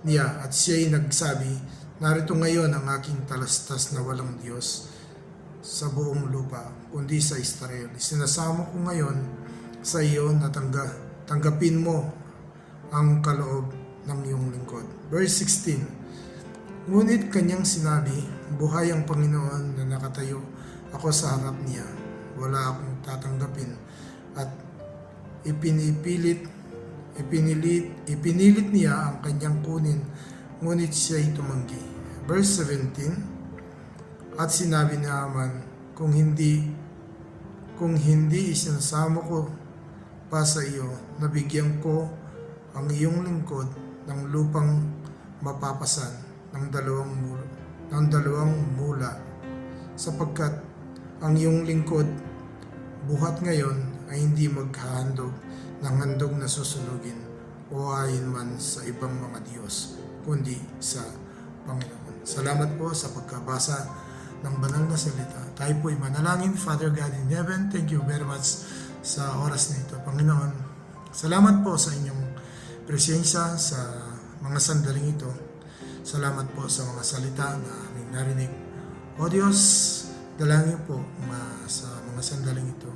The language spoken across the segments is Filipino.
niya at siya'y nagsabi, "Narito ngayon ang aking talastas na walang Diyos sa buong lupa, kundi sa Israel. Sinasamo ko ngayon sa iyo na tanggapin mo ang kaloob ng iyong lingkod." Verse 16, ngunit kanyang sinabi, "Buhay ang Panginoon na nakatayo ako sa harap niya. Wala akong tatanggapin." At ipinilit niya ang kanyang kunin, ngunit siya'y tumanggi. Verse 17, at sinabi ni Haman, kung hindi isinasamo ko pa sa iyo, nabigyan ko ang iyong lingkod ng lupang mapapasan ng dalawang mula, sapagkat ang iyong lingkod buhat ngayon ay hindi maghahandog ng handog na susunugin o ayon man sa ibang mga Diyos, kundi sa Panginoon. Salamat po sa pagkabasa ng banal na salita. Tayo po ay manalangin. Father God in heaven, thank you very much sa oras na ito, Panginoon. Salamat po sa inyong presensya sa mga sandaling ito. Salamat po sa mga salita na aming narinig. O Diyos, dalangin po sa mga sandaling ito.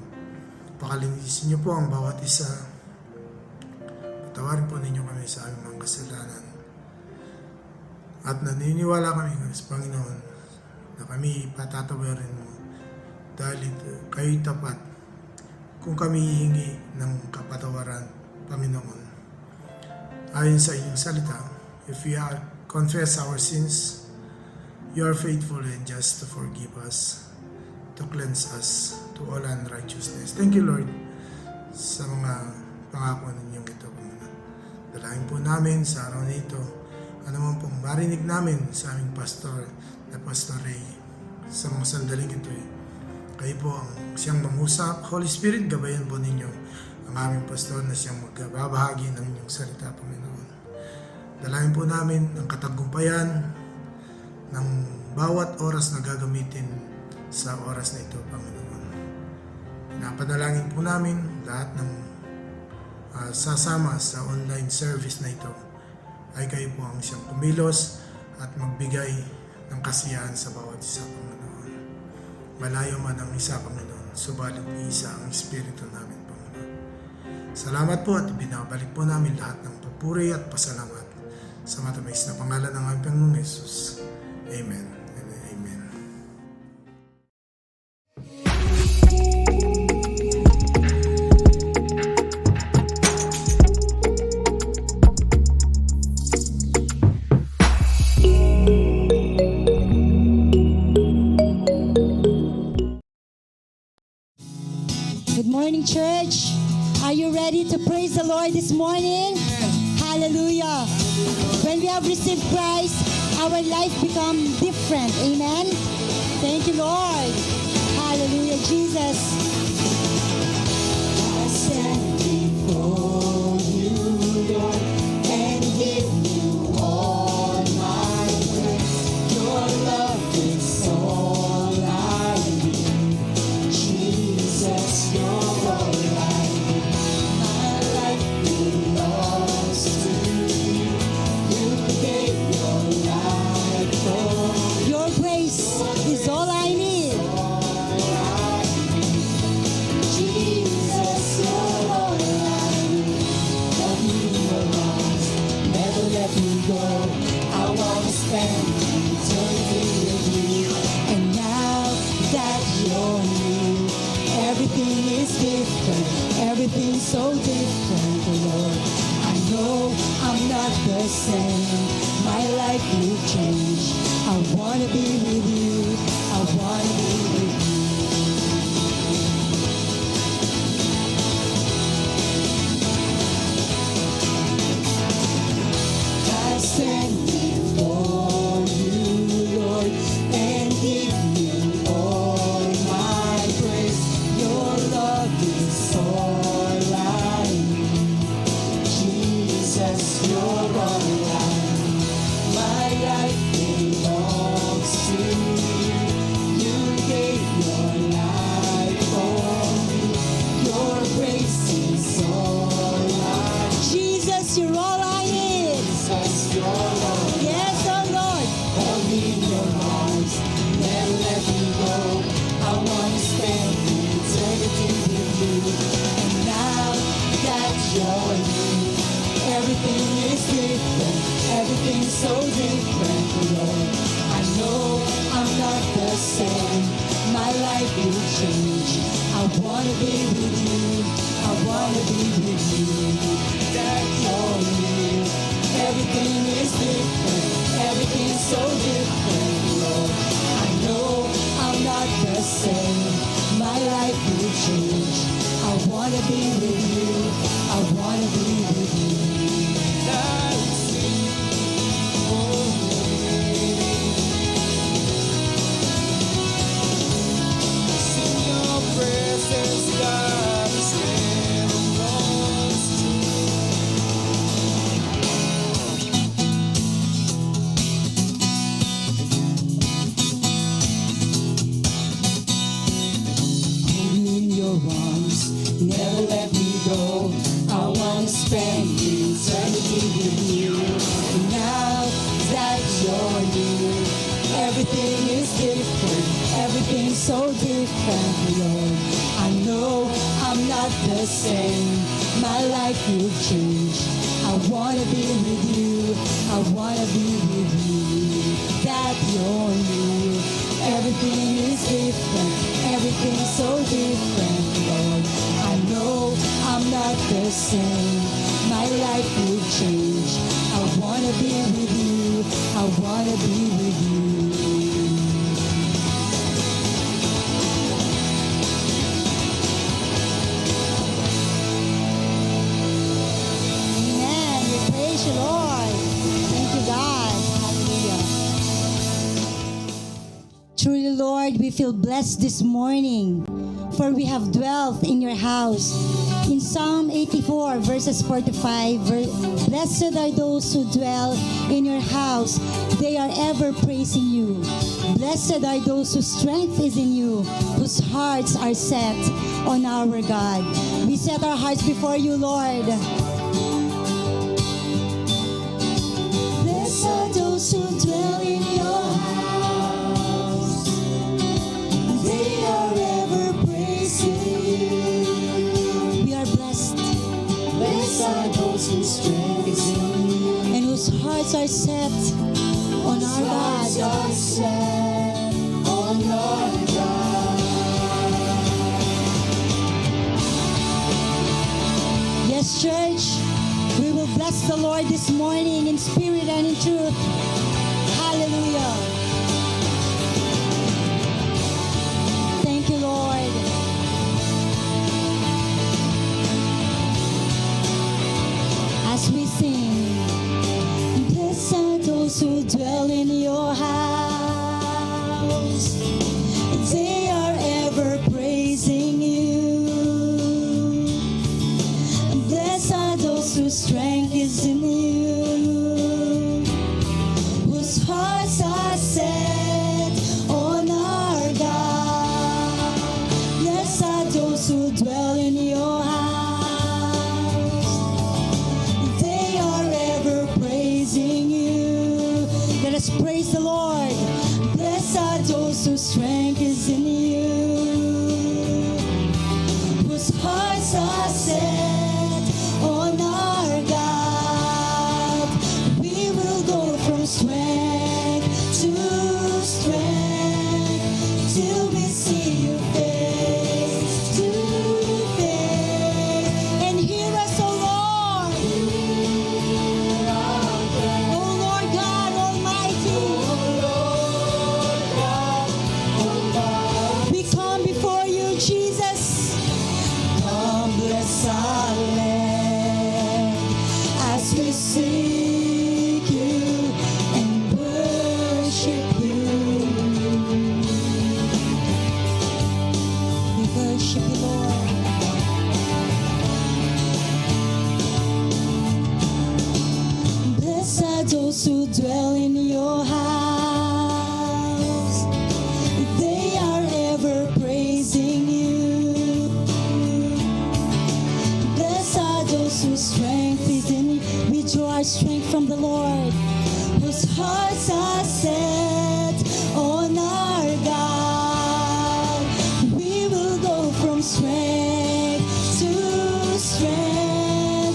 Pakalinisin niyo po ang bawat isa. Patawarin po ninyo kami sa aming mga kasalanan. At naniniwala kami sa Panginoon na kami patatawarin mo dahil kayo'y tapat kung kami hihingi ng kapatawaran, Panginoon. Ayon sa inyong salita, if we confess our sins, you are faithful and just to forgive us, to cleanse us to all unrighteousness. Thank you, Lord, sa mga pangako ninyong ito, Panginoon. Dalangin po namin sa araw na ito, ano man pong marinig namin sa aming pastor na Pastor Ray sa mga sandaling ito. Kayo po ang siyang mangusap. Holy Spirit, gabayan po ninyo ang aming pastor na siyang magbabahagi ng inyong salita, Panginoon. Dalangin po namin ang katagumpayan ng bawat oras na gagamitin sa oras na ito, Panginoon. Napanalangin po namin lahat ng sasama sa online service na ito ay kayo po ang siyang kumilos at magbigay ng kasiyahan sa bawat isa, Panginoon. Malayo man ang isa, Panginoon, subalit isa ang Espiritu namin, Panginoon. Salamat po at binabalik po namin lahat ng papuri at pasalamat sa matamis na pangalan ng aming Panginoong Yesus. Amen and amen. Good morning, church. Are you ready to praise the Lord this morning? Hallelujah. When we have received Christ, our life become different. Amen. Thank you, Lord. Hallelujah, Jesus. I stand before you, Lord, and give you all my praise. Your love is all I need. Jesus, you're all I need. My life belongs to you. You gave your life for me. Your grace is all I need. Jesus, you're all I need. Love me in your arms, never let me go. I want to spend eternity with you. And now that you're near, everything is different, everything's so different, Lord. I know I'm not the same, my life will change. I wanna be with you, I wanna be with you. I stand before you, Lord, and give you all you're here. Everything is different, everything's so different, Lord. I know I'm not the same, my life will change. I wanna be with you, I wanna be with you. That you're here. Everything is different, everything's so different, Lord. I know I'm not the same, my life will change. I wanna be with you, I wanna be with you. In your arms, never let me go. I wanna spend eternity with you. Now that you're here, everything is different, everything's so different, Lord. I know I'm not the same, my life will change. I wanna be with you, I wanna be with you. That you're here, everything is different, everything's so different, Lord. I know I'm not the same, my life will change. I wanna be with you, I wanna be with you. Amen. We praise you, Lord. Thank you, God. Hallelujah. Truly, Lord, we feel blessed this morning, for we have dwelt in your house. In Psalm 84, verses 45, blessed are those who dwell in your house. They are ever praising you. Blessed are those whose strength is in you, whose hearts are set on our God. We set our hearts before you, Lord. Blessed are those who dwell in your house. They are ever praising you. We are blessed. Blessed are those whose strength is in you, and whose hearts are set on our God. Are set on our God. Yes, church, we will bless the Lord this morning in spirit and in truth. Hallelujah. Thank you, Lord. As we sing, blessed are those who dwell in your house. They are ever praising you. Blessed are those whose strength is in you, whose hearts are set on our God. Blessed are those who dwell in your house. They are ever praising you. Let us praise the Lord. Blessed are those whose strength is in you, whose hearts are set on our God. We will go from strength to strength till we see you face to face. And hear us, O Lord. O Lord God Almighty. We come before you, Jesus. Come bless our land as we seek you and worship you. We worship you, Lord. Blessed are those who dwell in your house. They are ever praising you. Blessed are those whose strength is in you. We draw our strength from the Lord, whose hearts are set on our God. We will go from strength to strength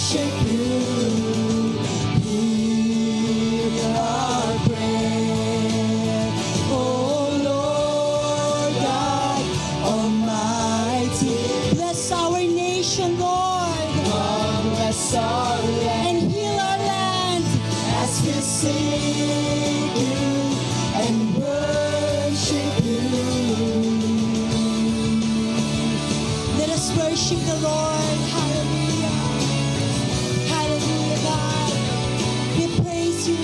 worship you. Hear our prayer, oh Lord God Almighty. Bless our nation, Lord. Come, bless our land and heal our land as we sing you and worship you. Let us worship the Lord. Hallelujah. Hallelujah, God. We praise you.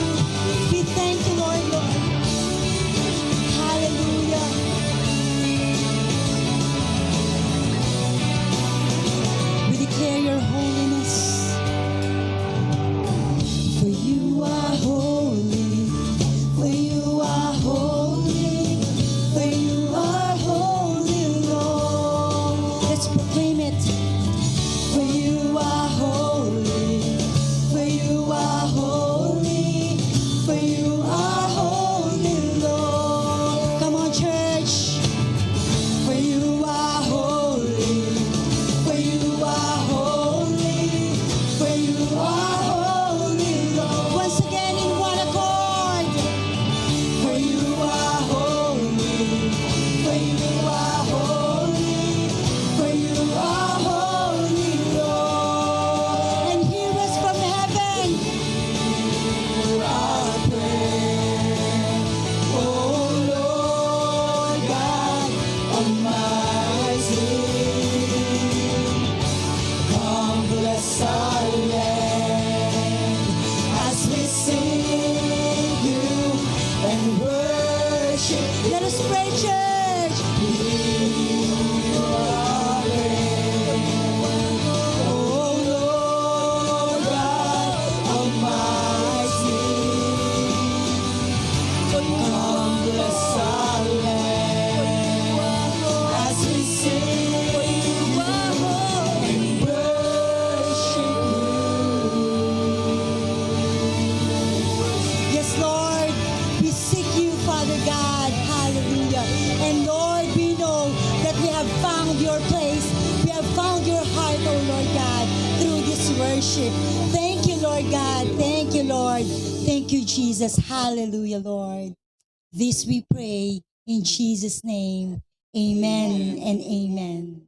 We thank you, Lord, Lord. Hallelujah. We declare your holiness. For you are holy. For you are holy. For you are holy, Lord. Let's proclaim it. For you are holy. For you are holy. For you are holy, Lord. Come on, church. For you are holy. For you are holy. For you are holy, Lord. Once again in one accord. For you are holy. For you are holy. For you are holy, Lord. And hear us from heaven. Hear our prayer, oh Lord God Almighty. Come, bless our land as we sing you and worship. Let us pray, church. Hear our prayer, oh Lord God Almighty. Come, bless our land as we sing and worship you. Yes, Lord, we seek you, Father God. Hallelujah. And Lord, we know that we have found your place. We have found your heart, oh Lord God, through this worship. Thank you, Lord God. Thank you, Lord. Thank you, Jesus. Hallelujah, Lord. This we pray in Jesus' name. Amen and amen.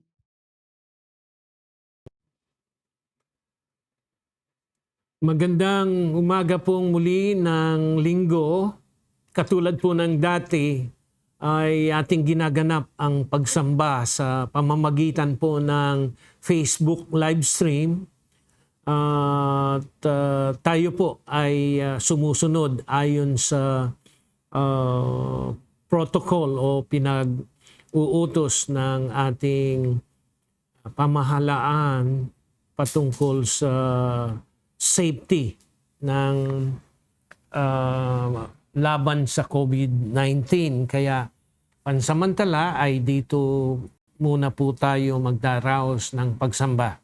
Magandang umaga pong muli ng linggo. Katulad po ng dati ay ating ginaganap ang pagsamba sa pamamagitan po ng Facebook live stream. At tayo po ay sumusunod ayon sa protocol o pinag-uutos ng ating pamahalaan patungkol sa safety ng laban sa COVID-19. Kaya pansamantala ay dito muna po tayo magdaraos ng pagsamba.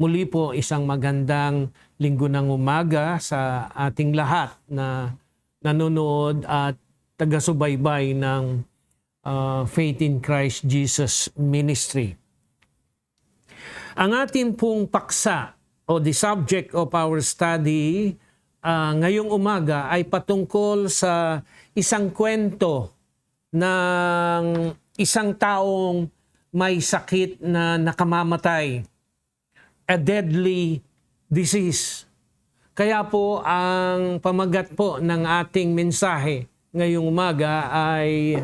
Muli po isang magandang linggo ng umaga sa ating lahat na nanonood at taga-subaybay ng Faith in Christ Jesus Ministry. Ang ating pong paksa o the subject of our study ngayong umaga ay patungkol sa isang kwento ng isang taong may sakit na nakamamatay, a deadly disease. Kaya po ang pamagat po ng ating mensahe ngayong umaga ay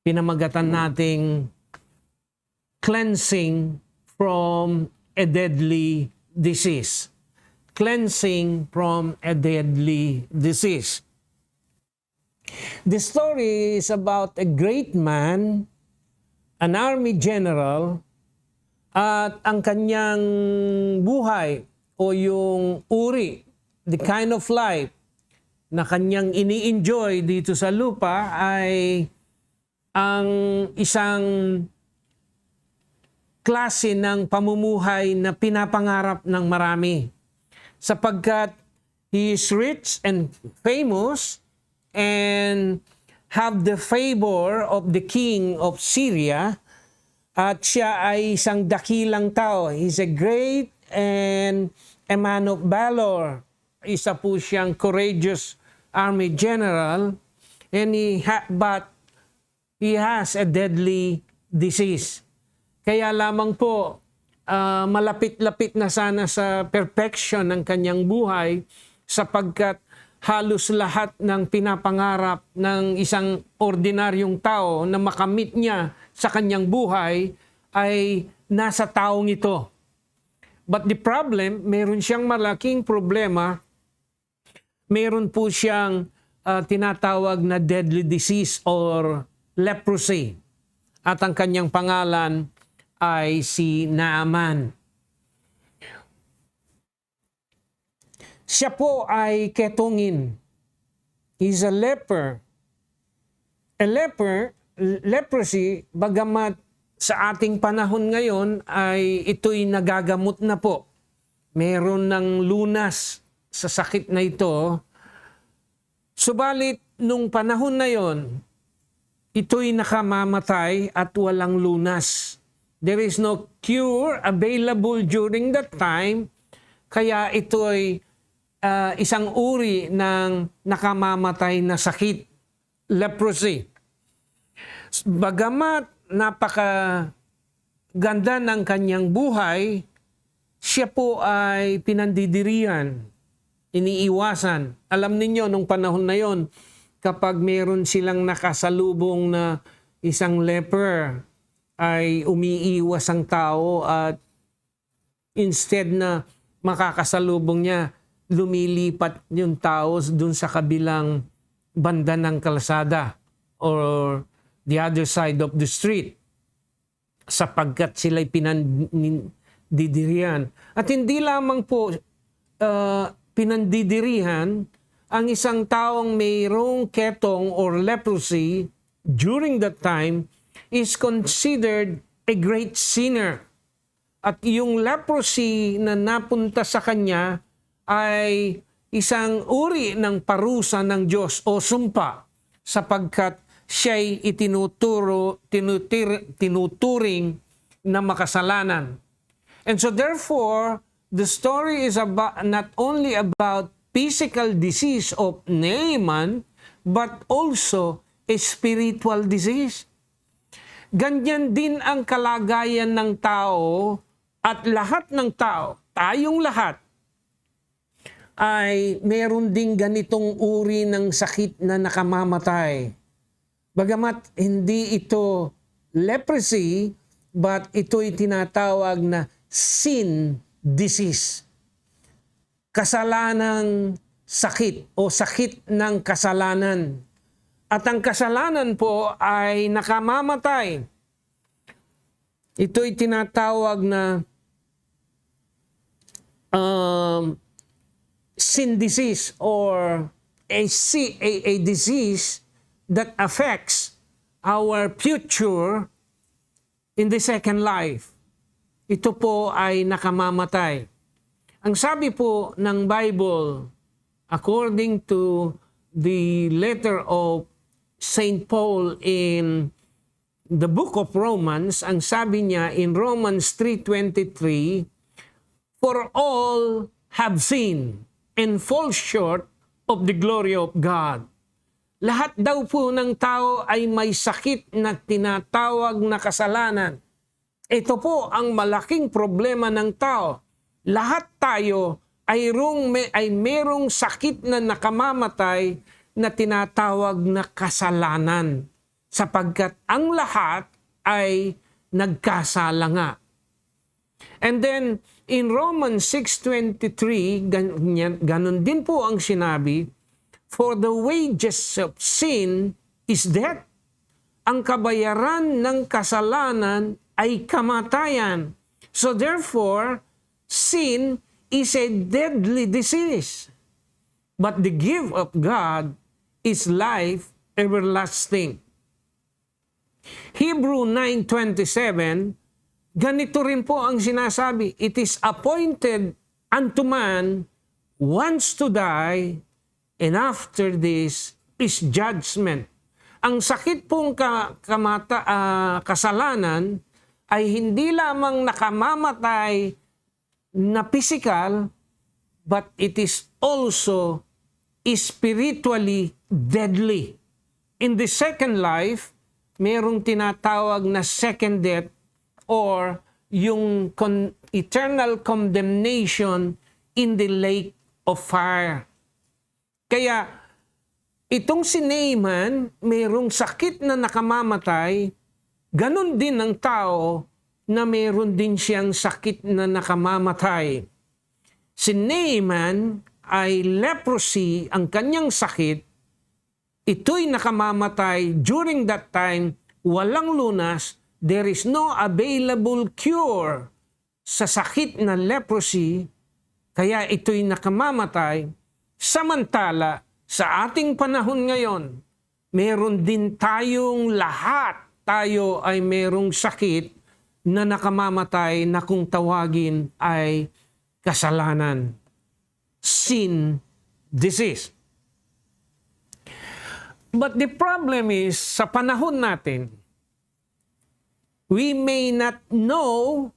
pinamagatan nating cleansing from a deadly disease. Cleansing from a deadly disease. The story is about a great man, an army general, at ang kanyang buhay o yung uri, the kind of life na kanyang ini-enjoy dito sa lupa ay ang isang klase ng pamumuhay na pinapangarap ng marami. Sapagkat he is rich and famous and have the favor of the king of Syria, at siya ay isang dakilang tao. He's a great and a man of valor. Isa po siyang courageous army general, and but he has a deadly disease. Kaya lamang po, malapit-lapit na sana sa perfection ng kanyang buhay, sapagkat halos lahat ng pinapangarap ng isang ordinaryong tao na makamit niya sa kanyang buhay ay nasa taong ito. But the problem, meron siyang malaking problema. Meron po siyang tinatawag na deadly disease or leprosy. At ang kanyang pangalan ay si Naaman. Siya po ay ketongin. He's a leper. A leprosy, bagamat sa ating panahon ngayon ay ito'y nagagamot na po. Meron ng lunas sa sakit na ito. Subalit, nung panahon na yon, ito'y nakamamatay at walang lunas. There is no cure available during that time, kaya ito'y isang uri ng nakamamatay na sakit, leprosy. Bagamat napakaganda ng kanyang buhay, siya po ay pinandidirihan, iniiwasan. Alam ninyo, nung panahon na yon, kapag meron silang nakasalubong na isang leper, ay umiiwas ang tao at instead na makakasalubong niya, lumilipat yung tao dun sa kabilang banda ng kalsada or the other side of the street sapagkat sila'y pinandidirihan. At hindi lamang po pinandidirihan, ang isang taong mayroong ketong or leprosy during that time is considered a great sinner. At yung leprosy na napunta sa kanya ay isang uri ng parusa ng Diyos o sumpa sapagkat siya'y tinuturing na makasalanan. And so therefore, the story is not only about physical disease of Naaman, but also a spiritual disease. Ganyan din ang kalagayan ng tao at lahat ng tao, tayong lahat, ay meron ding ganitong uri ng sakit na nakamamatay. Bagamat hindi ito leprosy, but ito'y tinatawag na sin disease. Kasalanang sakit o sakit ng kasalanan. At ang kasalanan po ay nakamamatay. Ito'y tinatawag na sin disease or a disease that affects our future in the second life. Ito po ay nakamamatay. Ang sabi po ng Bible, according to the letter of St. Paul in the book of Romans, ang sabi niya in Romans 3:23, "For all have sinned and fall short of the glory of God." Lahat daw po ng tao ay may sakit na tinatawag na kasalanan. Ito po ang malaking problema ng tao. Lahat tayo ay merong sakit na nakamamatay na tinatawag na kasalanan sapagkat ang lahat ay nagkasala nga. And then in Romans 6:23, ganun din po ang sinabi, "For the wages of sin is death." Ang kabayaran ng kasalanan ay kamatayan. So therefore, sin is a deadly disease. But the gift of God is life everlasting. Hebrew 9:27, ganito rin po ang sinasabi, "It is appointed unto man once to die, and after this is judgment." Ang sakit pong kasalanan ay hindi lamang nakamamatay na physical, but it is also spiritually deadly. In the second life, merong tinatawag na second death or yung eternal condemnation in the lake of fire. Kaya itong si Naaman, merong sakit na nakamamatay, ganun din ang tao na meron din siyang sakit na nakamamatay. Si Naaman ay leprosy, ang kanyang sakit, ito'y nakamamatay during that time, walang lunas, there is no available cure sa sakit na leprosy, kaya ito'y nakamamatay. Samantala, sa ating panahon ngayon, meron din tayong lahat, tayo ay merong sakit na nakamamatay na kung tawagin ay kasalanan. Sin, disease. But the problem is, sa panahon natin, we may not know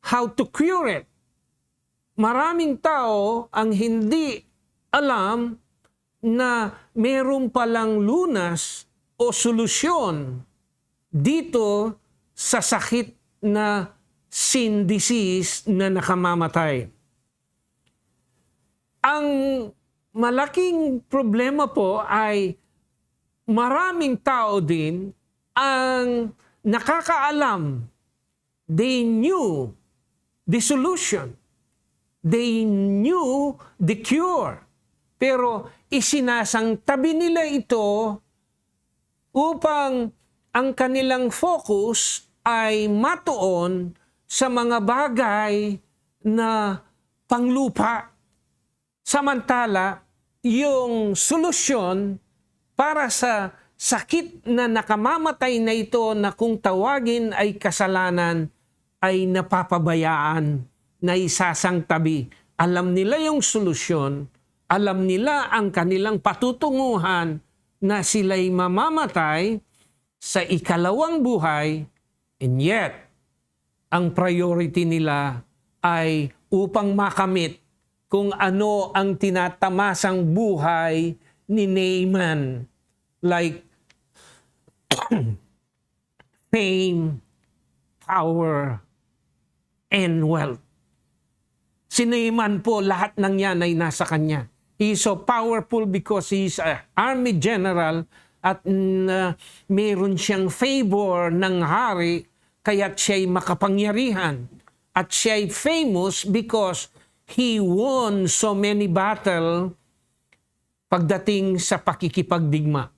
how to cure it. Maraming tao ang hindi alam na meron palang lunas o solusyon dito sa sakit na sin disease na nakamamatay. Ang malaking problema po ay maraming tao din ang nakakaalam. They knew the solution. They knew the cure. Pero isinasangtabi nila ito upang ang kanilang focus ay matuon sa mga bagay na panglupa. Samantala, yung solusyon para sa sakit na nakamamatay na ito na kung tawagin ay kasalanan ay napapabayaan, na isasangtabi. Alam nila yung solusyon, alam nila ang kanilang patutunguhan na sila'y mamamatay sa ikalawang buhay, and yet, ang priority nila ay upang makamit kung ano ang tinatamasang buhay ni Naaman, like fame, power, and wealth. Si Naaman po, lahat ng yan ay nasa kanya. He is so powerful because he is an army general at meron siyang favor ng hari, kaya't siya'y makapangyarihan. At siya'y famous because he won so many battles pagdating sa pakikipagdigma.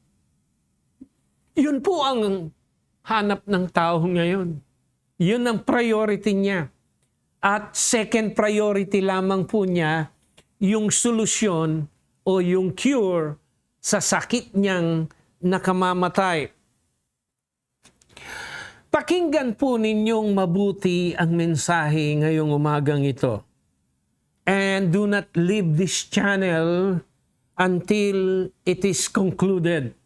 Yun po ang hanap ng tao ngayon. Yun ang priority niya. At second priority lamang po niya, yung solusyon o yung cure sa sakit niyang nakamamatay. Pakinggan po ninyong mabuti ang mensahe ngayong umagang ito. And do not leave this channel until it is concluded.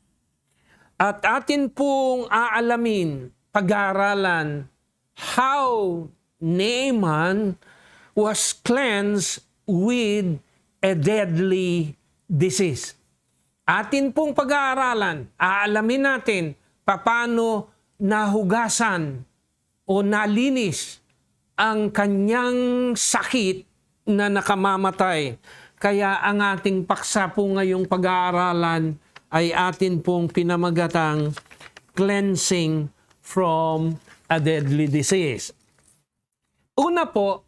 At atin pong aalamin, pag-aaralan, how Naaman was cleansed with a deadly disease. Atin pong pag-aaralan, aalamin natin paano nahugasan o nalinis ang kanyang sakit na nakamamatay. Kaya ang ating paksa po ngayong pag-aaralan ay atin pong pinamagatang cleansing from a deadly disease. Una po,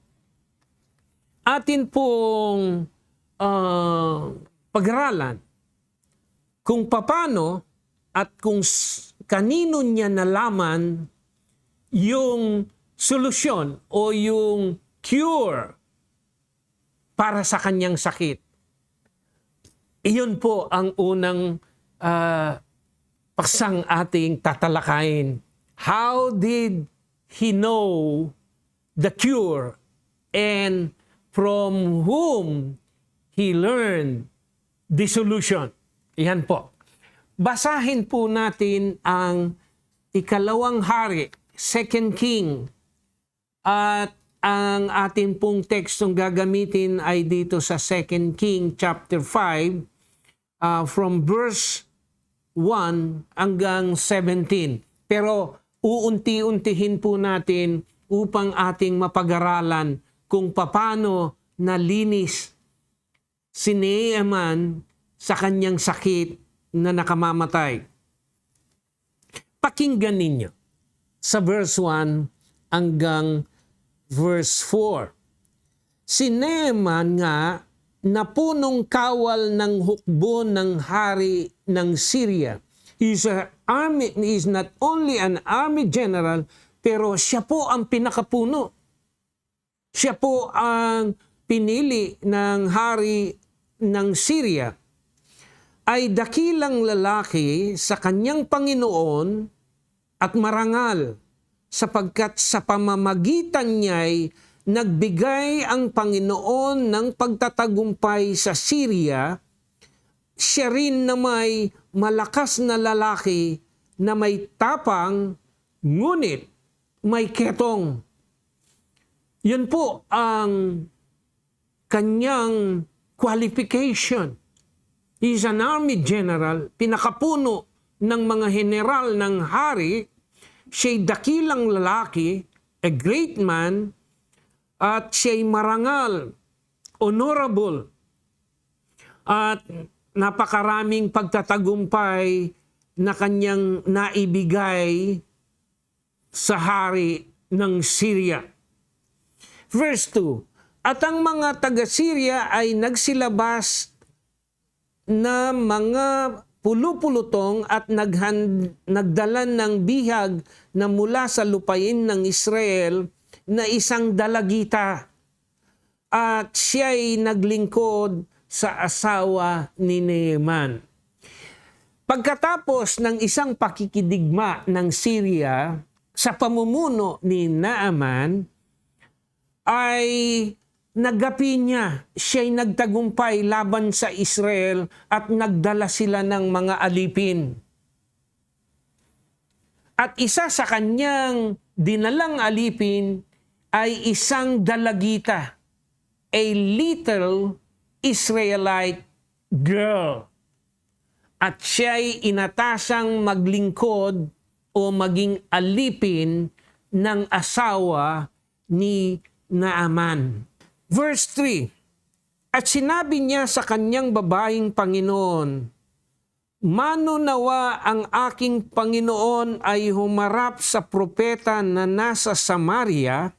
atin pong pag-aralan kung paano at kung kanino niya nalaman yung solusyon o yung cure para sa kanyang sakit. Iyon po ang unang paksang ating tatalakayin. How did he know the cure and from whom he learned the solution? Iyan po. Basahin po natin ang ikalawang hari, 2 King, at ang ating pong tekstong gagamitin ay dito sa 2 King chapter 5 from verse 1 hanggang 17. Pero uunti-untihin po natin upang ating mapag-aralan kung paano nalinis si Naaman sa kanyang sakit na nakamamatay. Pakinggan ninyo sa verse 1 hanggang verse 4. Si Naaman nga na punong kawal ng hukbo ng hari ng Syria. He is not only an army general, pero siya po ang pinakapuno. Siya po ang pinili ng hari ng Syria. Ay dakilang lalaki sa kanyang Panginoon at marangal, sapagkat sa pamamagitan niya'y nagbigay ang Panginoon ng pagtatagumpay sa Syria. Siya rin na may malakas na lalaki na may tapang, ngunit may ketong. Yun po ang kanyang qualification. He's an army general, pinakapuno ng mga general ng hari. Siya'y dakilang lalaki, a great man, at siya'y marangal, honorable, at napakaraming pagtatagumpay na kanyang naibigay sa hari ng Syria. Verse 2, at ang mga taga-Syria ay nagsilabas na mga pulupulutong at nagdala ng bihag na mula sa lupain ng Israel na isang dalagita. At siya'y naglingkod sa asawa ni Naaman. Pagkatapos ng isang pakikidigma ng Syria sa pamumuno ni Naaman, ay nagapi niya, siya'y nagtagumpay laban sa Israel at nagdala sila ng mga alipin. At isa sa kanyang dinalang alipin ay isang dalagita, a little Israelite girl. At siya'y inatasang maglingkod o maging alipin ng asawa ni Naaman. Verse 3, at sinabi niya sa kanyang babaeng Panginoon, manunawa ang aking Panginoon ay humarap sa propeta na nasa Samaria,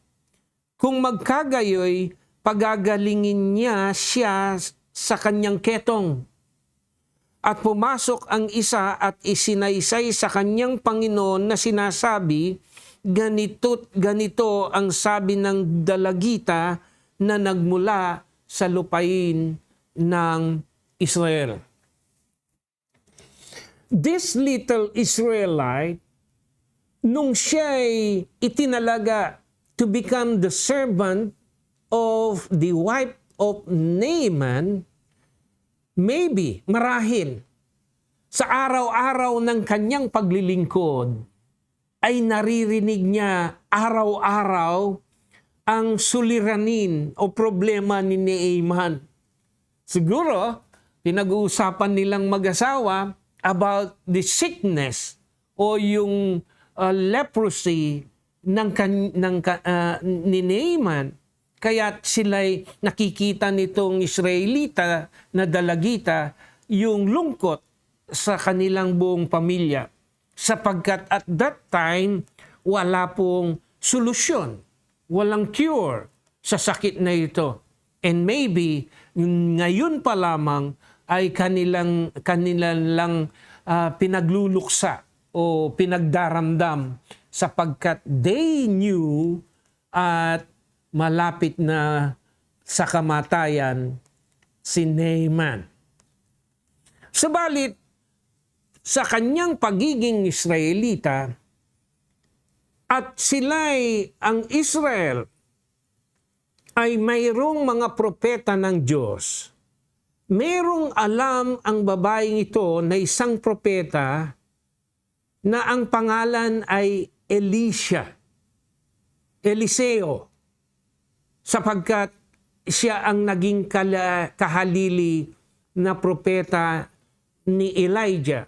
kung magkagayoy, pagagalingin niya siya sa kanyang ketong. At pumasok ang isa at isinaysay sa kanyang Panginoon na sinasabi, ganito ang sabi ng dalagita na nagmula sa lupain ng Israel. This little Israelite, nung siya'y itinalaga to become the servant of the wife of Naaman, maybe, marahil, sa araw-araw ng kanyang paglilingkod, ay naririnig niya araw-araw ang suliranin o problema ni Naaman. Siguro, pinag-uusapan nilang mag-asawa about the sickness o yung leprosy ni Naaman. Kaya sila'y nakikita nitong Israelita na dalagita yung lungkot sa kanilang buong pamilya. Sapagkat at that time, wala pong solusyon. Walang cure sa sakit na ito. And maybe, ngayon pa lamang ay kanilang pinagluluksa o pinagdaramdam sapagkat they knew at malapit na sa kamatayan si Naaman. Subalit, sa kanyang pagiging Israelita, at sila'y ang Israel ay mayroong mga propeta ng Diyos. Merong alam ang babaeng ito na isang propeta na ang pangalan ay Eliseo. sapagkat siya ang naging kahalili na propeta ni Elijah.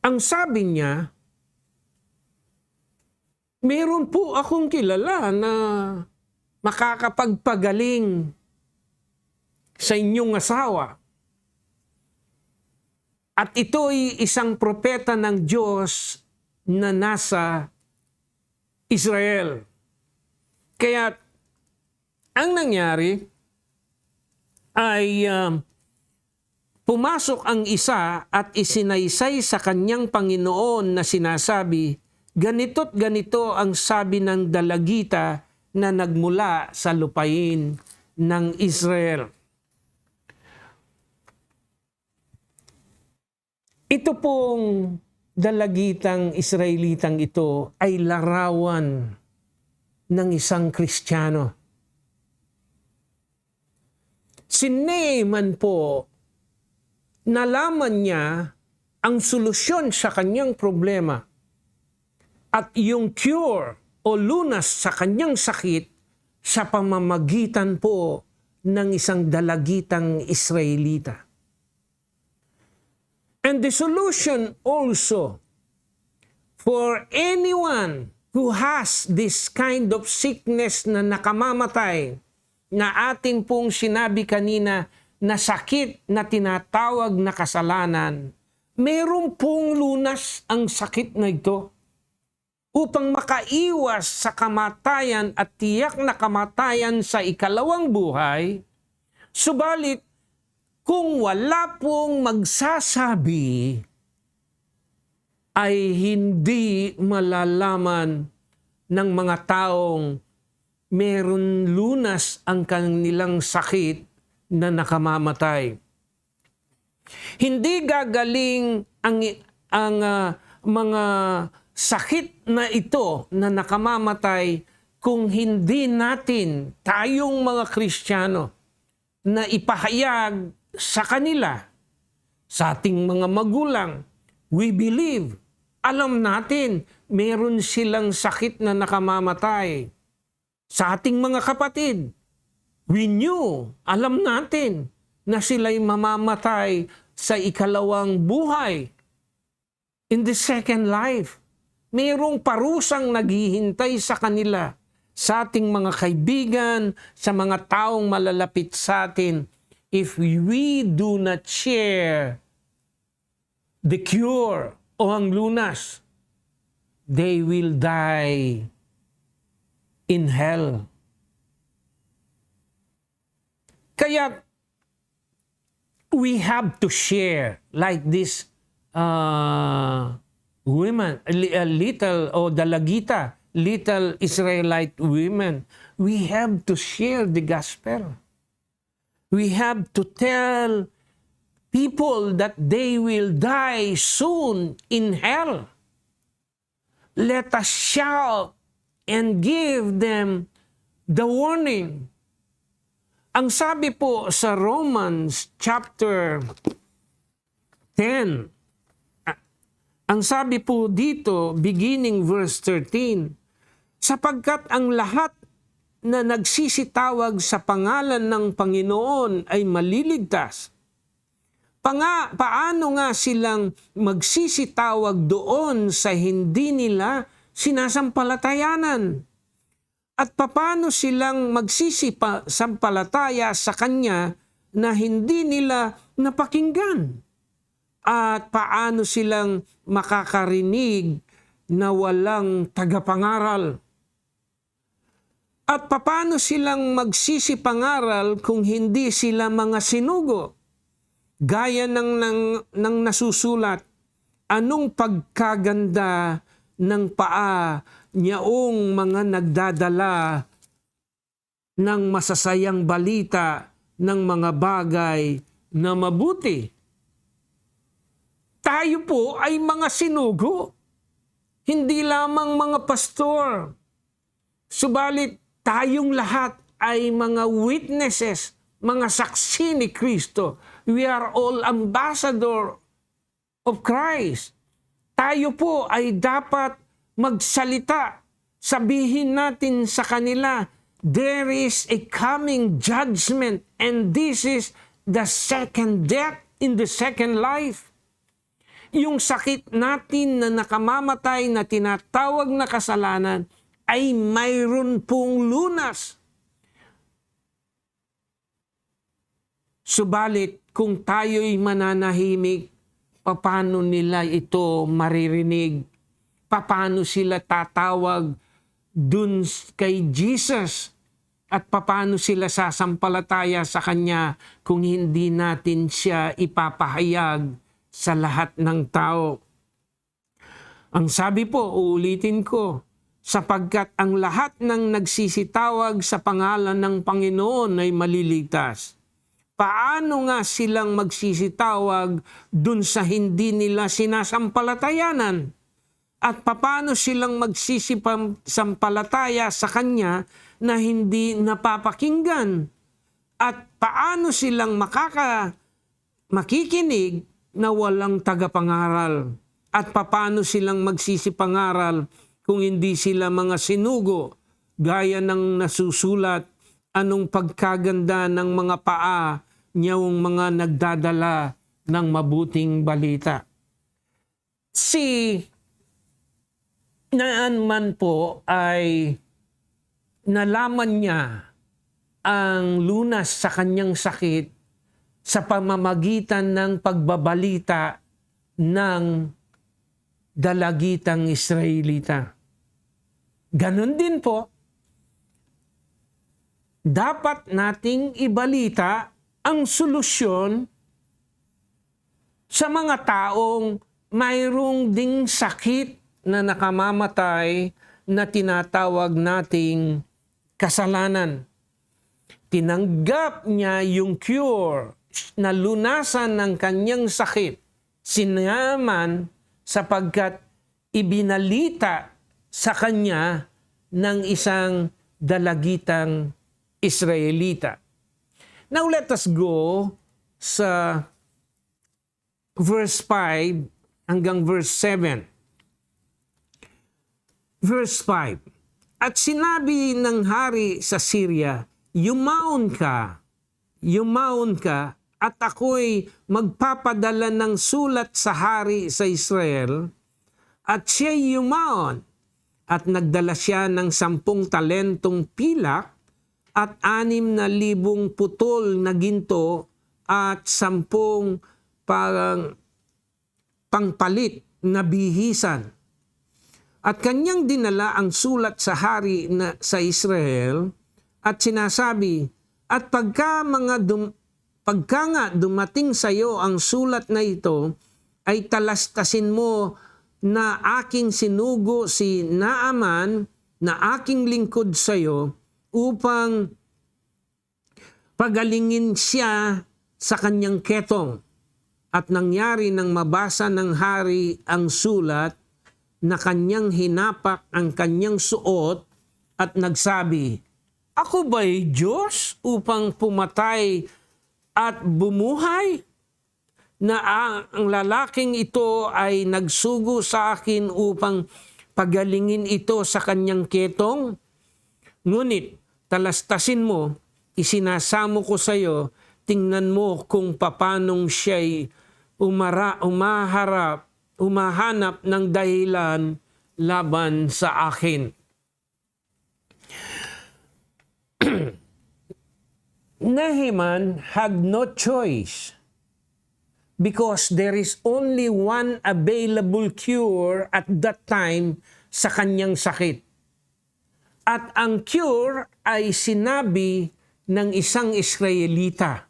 Ang sabi niya, meron po akong kilala na makakapagpagaling sa inyong asawa. At ito'y isang propeta ng Diyos na nasa Israel. Kaya ang nangyari ay pumasok ang isa at isinaysay sa kanyang Panginoon na sinasabi, ganito't ganito ang sabi ng dalagita na nagmula sa lupain ng Israel. Ito pong dalagitang Israelitang ito ay larawan ng isang Kristiyano. Si Naaman po, nalaman niya ang solusyon sa kanyang problema at yung cure o lunas sa kanyang sakit sa pamamagitan po ng isang dalagitang Israelita. And the solution also for anyone who has this kind of sickness na nakamamatay, na ating pong sinabi kanina na sakit na tinatawag na kasalanan, meron pong lunas ang sakit na ito upang makaiwas sa kamatayan at tiyak na kamatayan sa ikalawang buhay. Subalit, kung wala pong magsasabi, ay hindi malalaman ng mga taong meron lunas ang kanilang sakit na nakamamatay. Hindi gagaling ang mga sakit na ito na nakamamatay kung hindi natin, tayong mga Kristiyano, na ipahayag sa kanila, sa ating mga magulang, we believe, alam natin, meron silang sakit na nakamamatay. Sa ating mga kapatid, we knew, alam natin, na sila'y mamamatay sa ikalawang buhay. In the second life, mayroong parusang naghihintay sa kanila, sa ating mga kaibigan, sa mga taong malalapit sa atin, if we do not share the cure o ang lunas, they will die in hell. Kaya we have to share like this women, little o dalagita, little Israelite women. We have to share the gospel. We have to tell people that they will die soon in hell. Let us shout and give them the warning. Ang sabi po sa Romans chapter 10, ang sabi po dito, beginning verse 13, sapagkat ang lahat na nagsisitawag sa pangalan ng Panginoon ay maliligtas. Paano nga silang magsisitawag doon sa hindi nila sinasampalatayanan? At paano silang magsisisampalataya sa Kanya na hindi nila napakinggan? At paano silang makakarinig na walang tagapangaral? At paano silang magsisipangaral kung hindi sila mga sinugo? Gaya ng nasusulat, anong pagkaganda ng paa niyaong mga nagdadala ng masasayang balita ng mga bagay na mabuti. Tayo po ay mga sinugo, hindi lamang mga pastor. Subalit tayong lahat ay mga witnesses, mga saksi ni Kristo. We are all ambassador of Christ. Tayo po ay dapat magsalita. Sabihin natin sa kanila, there is a coming judgment, and this is the second death in the second life. Yung sakit natin na nakamamatay na tinatawag na kasalanan ay mayroon pong lunas. Subalit, kung tayo'y mananahimik, paano nila ito maririnig? Paano sila tatawag dun kay Jesus? At paano sila sasampalataya sa Kanya kung hindi natin siya ipapahayag sa lahat ng tao? Ang sabi po, uulitin ko, sapagkat ang lahat ng nagsisitawag sa pangalan ng Panginoon ay maliligtas. Paano nga silang magsisitawag dun sa hindi nila sinasampalatayanan? At paano silang magsisisampalataya sa Kanya na hindi napapakinggan? At paano silang makikinig na walang tagapangaral? At paano silang magsisipangaral kung hindi sila mga sinugo, gaya ng nasusulat, anong pagkaganda ng mga paa niyong mga nagdadala ng mabuting balita. Si Naaman po ay nalaman niya ang lunas sa kanyang sakit sa pamamagitan ng pagbabalita ng dalagitang Israelita. Ganon din po, dapat nating ibalita ang solusyon sa mga taong mayroong ding sakit na nakamamatay na tinatawag nating kasalanan. Tinanggap niya yung cure na lunasan ng kanyang sakit, si Naaman, sapagkat ibinalita sa kanya ng isang dalagitang Israelita. Now let us go sa verse 5 hanggang verse 7. Verse 5. At sinabi ng hari sa Syria, yumaon ka, at ako'y magpapadala ng sulat sa hari sa Israel, at siya'y yumaon, at nagdala siya ng 10 talentong pilak, at 6,000 putol na ginto, at 10 pangpalit na bihisan. At kanyang dinala ang sulat sa hari sa Israel, at sinasabi, at pagka nga dumating sa iyo ang sulat na ito, ay talastasin mo na aking sinugo si Naaman na aking lingkod sa iyo, upang pagalingin siya sa kanyang ketong. At nangyari nang mabasa ng hari ang sulat, na kanyang hinapak ang kanyang suot at nagsabi, ako ba'y Diyos upang pumatay at bumuhay? Na ang lalaking ito ay nagsugo sa akin upang pagalingin ito sa kanyang ketong? Ngunit talastasin mo, isinasamo ko sa iyo, tingnan mo kung papanong siya'y umahanap ng dahilan laban sa akin. Naaman had no choice because there is only one available cure at that time sa kanyang sakit. At ang cure ay sinabi ng isang Israelita.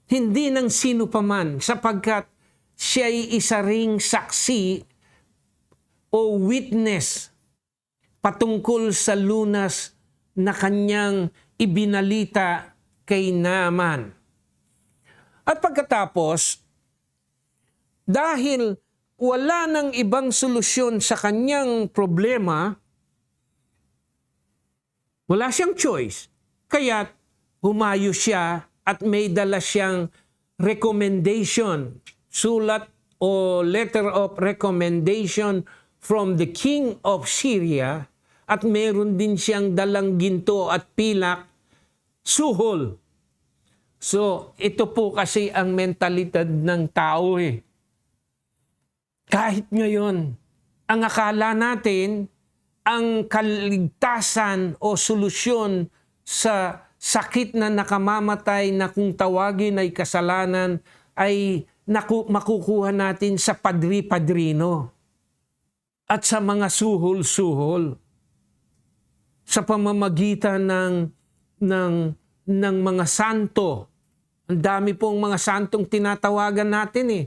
Hindi ng sino paman, sapagkat siya'y isa ring saksi o witness patungkol sa lunas na kanyang ibinalita kay Naaman. At pagkatapos, dahil wala nang ibang solusyon sa kanyang problema, wala siyang choice. Kaya humayo siya at may dala siyang recommendation, sulat o letter of recommendation from the king of Syria, at meron din siyang dalang ginto at pilak, suhol. So, ito po kasi ang mentalidad ng tao eh. Kahit ngayon, ang akala natin, ang kaligtasan o solusyon sa sakit na nakamamatay na kung tawagin ay kasalanan ay makukuha natin sa padri-padrino at sa mga suhol-suhol sa pamamagitan ng mga santo. Ang dami pong mga santong tinatawagan natin eh.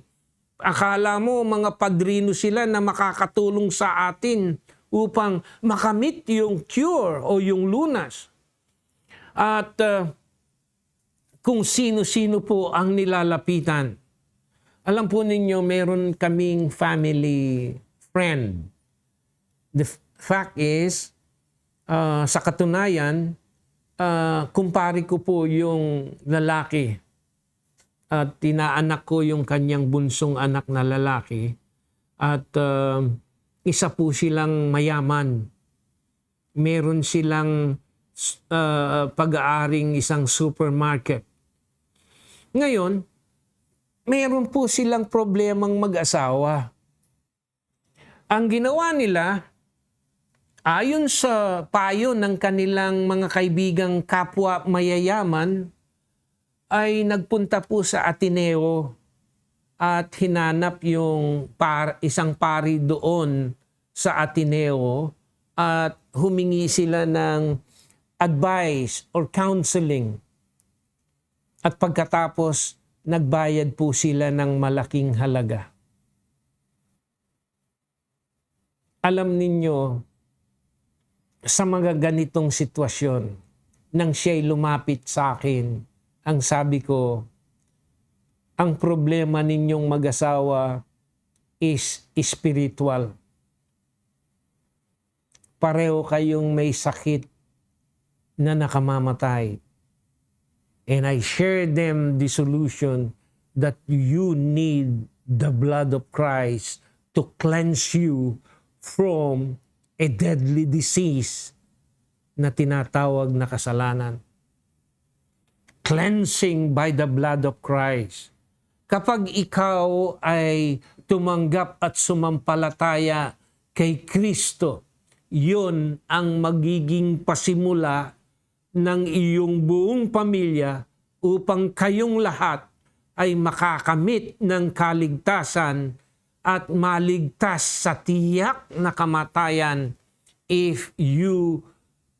Akala mo mga padrino sila na makakatulong sa atin upang makamit yung cure o yung lunas. At kung sino-sino po ang nilalapitan. Alam po ninyo, meron kaming family friend. The fact is, sa katunayan, kumpare ko po yung lalaki at tinaanak ko yung kanyang bunsong anak na lalaki at isa po silang mayaman. Meron silang pag-aaring isang supermarket. Ngayon, meron po silang problemang mag-asawa. Ang ginawa nila, ayon sa payo ng kanilang mga kaibigang kapwa mayayaman, ay nagpunta po sa Ateneo at hinanap yung isang pari doon sa Ateneo at humingi sila ng advice or counseling. At pagkatapos, nagbayad po sila ng malaking halaga. Alam ninyo, sa mga ganitong sitwasyon, nang siya'y lumapit sa akin, ang sabi ko, ang problema ninyong mag-asawa is spiritual. Pareho kayong may sakit na nakamamatay. And I shared them the solution that you need the blood of Christ to cleanse you from a deadly disease na tinatawag na kasalanan. Cleansing by the blood of Christ. Kapag ikaw ay tumanggap at sumampalataya kay Kristo, yun ang magiging pasimula ng iyong buong pamilya upang kayong lahat ay makakamit ng kaligtasan at maligtas sa tiyak na kamatayan if you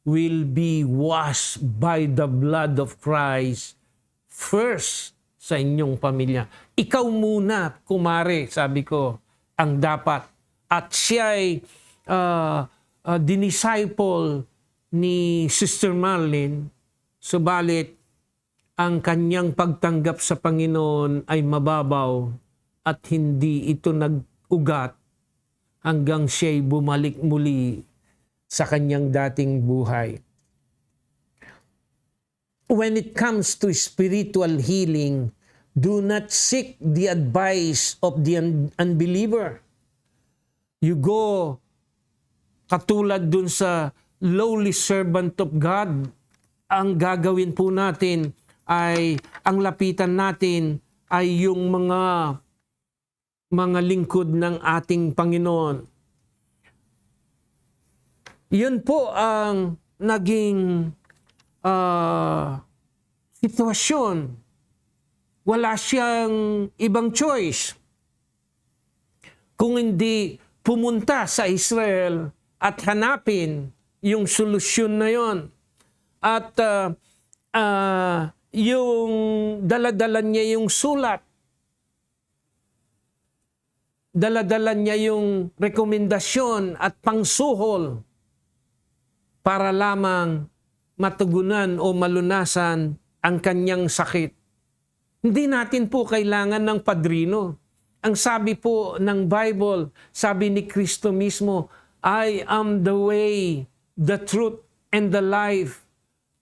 will be washed by the blood of Christ first sa inyong pamilya. Ikaw muna, kumare, sabi ko, ang dapat. At siya'y dinisciple ni Sister Marlene, subalit ang kanyang pagtanggap sa Panginoon ay mababaw at hindi ito nag-ugat hanggang siya'y bumalik muli sa kanyang dating buhay. When it comes to spiritual healing, do not seek the advice of the unbeliever. You go katulad dun sa lowly servant of God. Ang gagawin po natin ay, ang lapitan natin ay yung mga lingkod ng ating Panginoon. Yun po ang naging sitwasyon. Wala siyang ibang choice kung hindi pumunta sa Israel at hanapin yung solusyon na yon. At yung dala-dala niya yung sulat, dala-dala niya yung rekomendasyon at pangsuhol para lamang matugunan o malunasan ang kanyang sakit. Hindi natin po kailangan ng padrino. Ang sabi po ng Bible, sabi ni Kristo mismo, I am the way, the truth, and the life.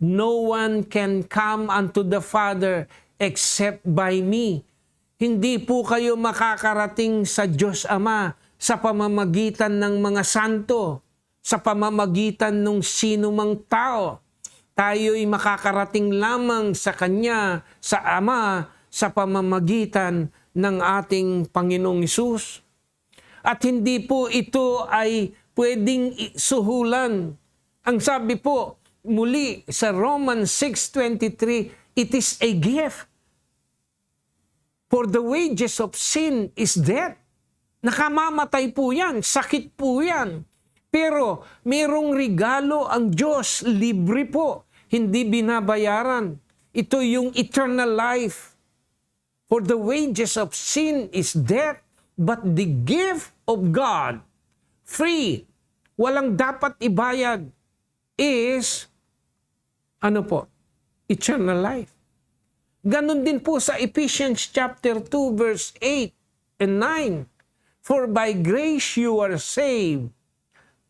No one can come unto the Father except by me. Hindi po kayo makakarating sa Diyos Ama sa pamamagitan ng mga santo, sa pamamagitan ng sino mang tao. Tayo'y makakarating lamang sa Kanya, sa Ama, sa pamamagitan ng ating Panginoong Hesus. At hindi po ito ay pwedeng suhulan. Ang sabi po muli sa Romans 6:23, it is a gift. For the wages of sin is death. Nakamamatay po yan, sakit po yan. Pero merong regalo ang Diyos, libre po, hindi binabayaran. Ito yung eternal life. For the wages of sin is death, but the gift of God, free, walang dapat ibayad, is, eternal life. Ganon din po sa Ephesians chapter 2 verse 8 and 9. For by grace you are saved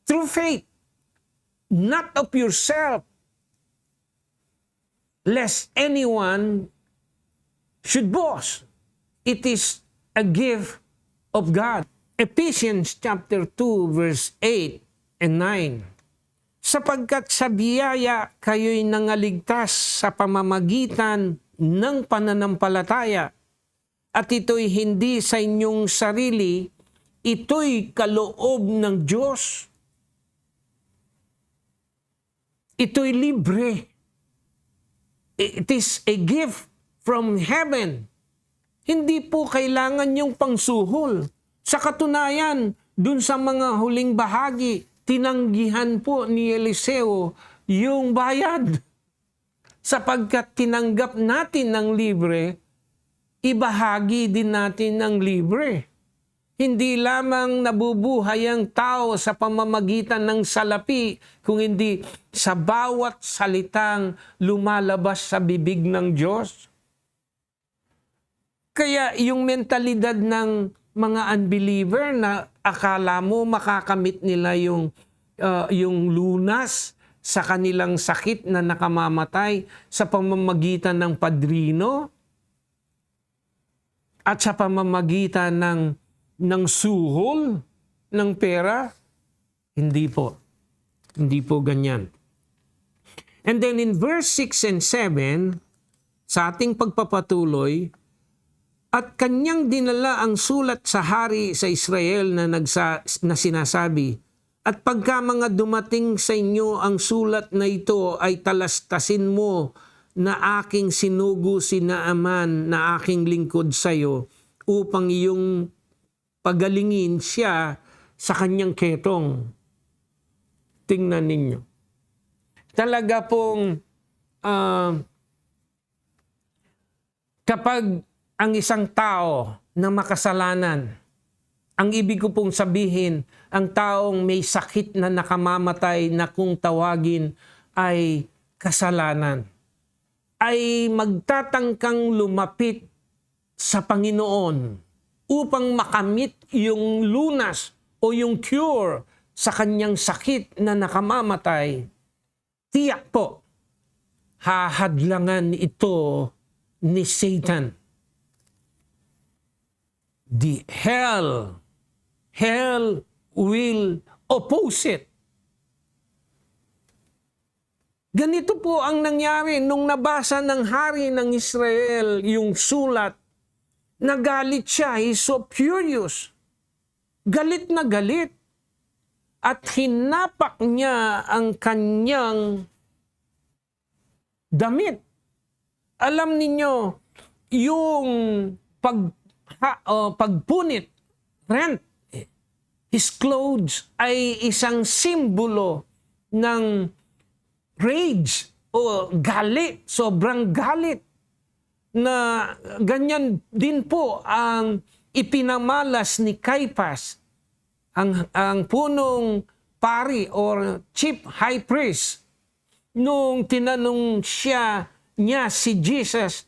through faith, not of yourself, lest anyone should boast. It is a gift of God. Ephesians chapter 2 verse 8 and 9. Sapagkat sa biyaya kayo'y nangaligtas sa pamamagitan ng pananampalataya, at ito'y hindi sa inyong sarili, ito'y kaloob ng Diyos. Ito'y libre. It is a gift from heaven. Hindi po kailangan yung pangsuhol. Sa katunayan, dun sa mga huling bahagi, tinanggihan po ni Eliseo yung bayad. Sapagkat tinanggap natin ng libre, ibahagi din natin ng libre. Hindi lamang nabubuhay ang tao sa pamamagitan ng salapi, kung hindi sa bawat salitang lumalabas sa bibig ng Diyos. Kaya yung mentalidad ng mga unbeliever na akala mo makakamit nila yung lunas sa kanilang sakit na nakamamatay sa pamamagitan ng padrino at sa pamamagitan ng suhol ng pera, hindi po. Hindi po ganyan. And then in verse 6 and 7, sa ating pagpapatuloy, at kanyang dinala ang sulat sa hari sa Israel na sinasabi, at pagka mga dumating sa inyo ang sulat na ito ay talastasin mo na aking sinugo si Naaman na aking lingkod sa iyo upang iyong pagalingin siya sa kanyang ketong. Tingnan ninyo. Talaga pong kapag ang isang tao na makasalanan, ang ibig ko pong sabihin, ang taong may sakit na nakamamatay na kung tawagin ay kasalanan, ay magtatangkang lumapit sa Panginoon upang makamit yung lunas o yung cure sa kanyang sakit na nakamamatay. Tiyak po, hahadlangan ito ni Satan. The hell will oppose it. Ganito po ang nangyari nung nabasa ng hari ng Israel yung sulat. Nagalit siya. He's so furious. Galit na galit. At hinapak niya ang kanyang damit. Alam ninyo, yung pagpunit, rent, his clothes ay isang simbolo ng rage o galit, sobrang galit, na ganyan din po ang ipinamalas ni Caiaphas, ang punong pari or chief high priest, nung tinanong niya si Jesus,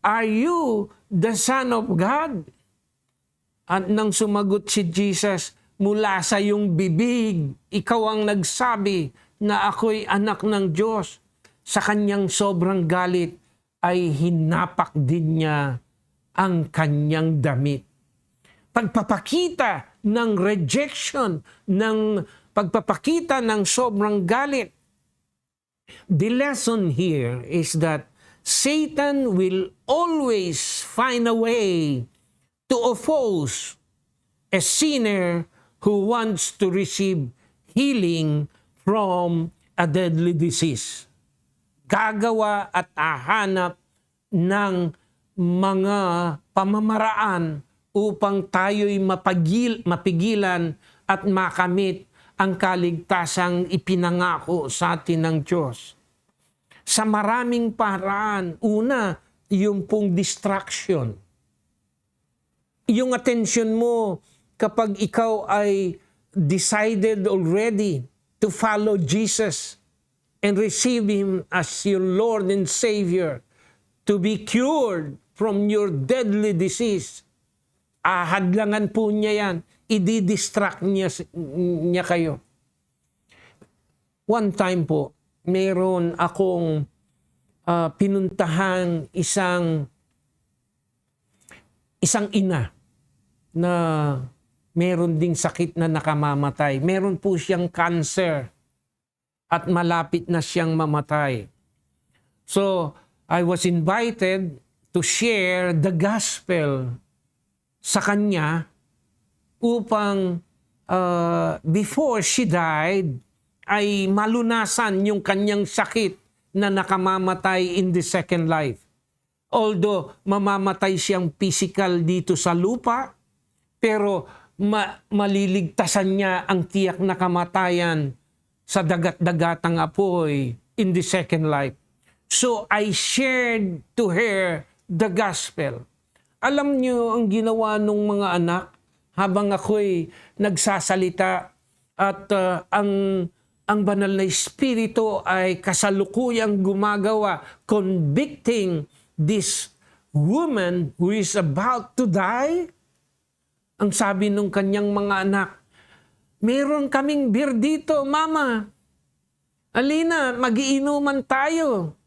"Are you the Son of God?" At nang sumagot si Jesus, "Mula sa iyong bibig, ikaw ang nagsabi na ako'y anak ng Diyos." Sa kanyang sobrang galit ay hinapak din niya ang kanyang damit. Pagpapakita ng rejection, ng pagpapakita ng sobrang galit. The lesson here is that Satan will always find a way to oppose a sinner who wants to receive healing from a deadly disease. Gagawa at hahanap ng mga pamamaraan upang tayo'y mapigilan at makamit ang kaligtasang ipinangako sa atin ng Diyos. Sa maraming paraan, una, yung pong distraction. Yung attention mo kapag ikaw ay decided already to follow Jesus and receive Him as your Lord and Savior, to be cured from your deadly disease, hadlangan po niya yan. I-distract niya kayo. One time po, meron akong pinuntahan isang ina na meron ding sakit na nakamamatay. Meron po siyang cancer at malapit na siyang mamatay. So, I was invited to share the gospel sa kanya upang before she died, ay malunasan yung kanyang sakit na nakamamatay in the second life. Although mamamatay siyang physical dito sa lupa, pero maliligtasan niya ang tiyak na kamatayan sa dagat-dagatang apoy in the second life. So I shared to her the gospel. Alam niyo ang ginawa ng mga anak habang ako'y nagsasalita at ang banal na espiritu ay kasalukuyang gumagawa, convicting this woman who is about to die. Ang sabi nung kanyang mga anak, meron kaming beer dito, Mama. Alina, magiinuman tayo.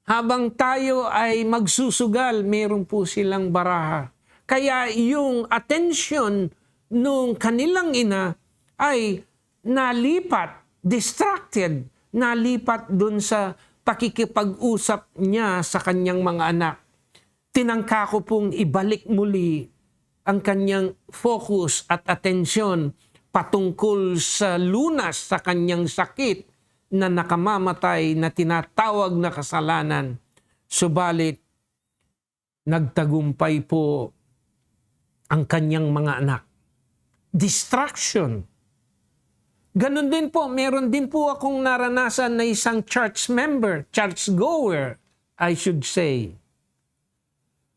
Habang tayo ay magsusugal, meron po silang baraha. Kaya yung attention nung kanilang ina ay nalipat, distracted, nalipat dun sa pakikipag-usap niya sa kanyang mga anak. Tinangka ko pong ibalik muli ang kanyang focus at atensyon patungkol sa lunas sa kanyang sakit na nakamamatay na tinatawag na kasalanan. Subalit, nagtagumpay po ang kanyang mga anak. Distraction. Ganon din po, meron din po akong naranasan na isang church member, church goer, I should say.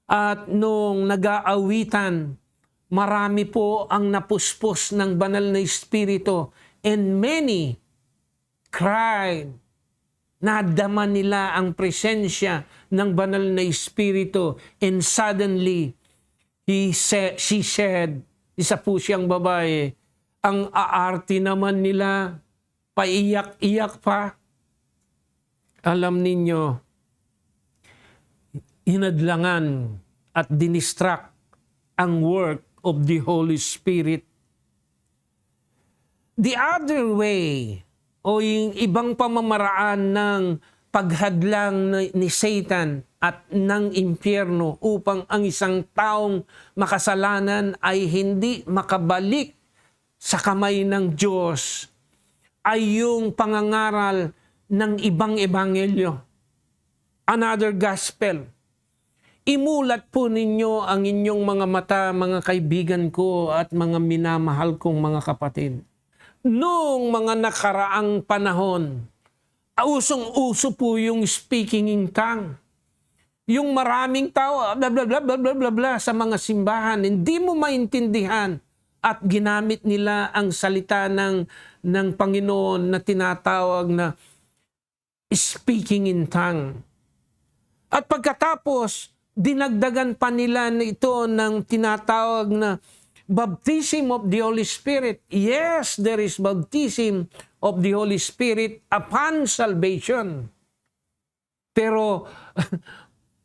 At nung nag-aawitan, marami po ang napuspos ng banal na espiritu and many cried. Nadama nila ang presensya ng banal na espiritu and suddenly she said, isa po siyang babae, ang aarti naman nila, paiyak-iyak pa. Alam ninyo, hinadlangan at dinistract ang work of the Holy Spirit. The other way, o yung ibang pamamaraan ng paghadlang ni Satan at ng impyerno upang ang isang taong makasalanan ay hindi makabalik sa kamay ng Diyos ay yung pangangaral ng ibang ebanghelyo. Another gospel. Imulat po ninyo ang inyong mga mata, mga kaibigan ko at mga minamahal kong mga kapatid. Noong mga nakaraang panahon, usong-uso po yung speaking in tongue. Yung maraming tao, bla bla bla bla bla bla bla sa mga simbahan, hindi mo maintindihan at ginamit nila ang salita ng Panginoon na tinatawag na speaking in tongue. At pagkatapos, dinagdagan pa nila ito ng tinatawag na baptism of the Holy Spirit. Yes, there is baptism of the Holy Spirit upon salvation. Pero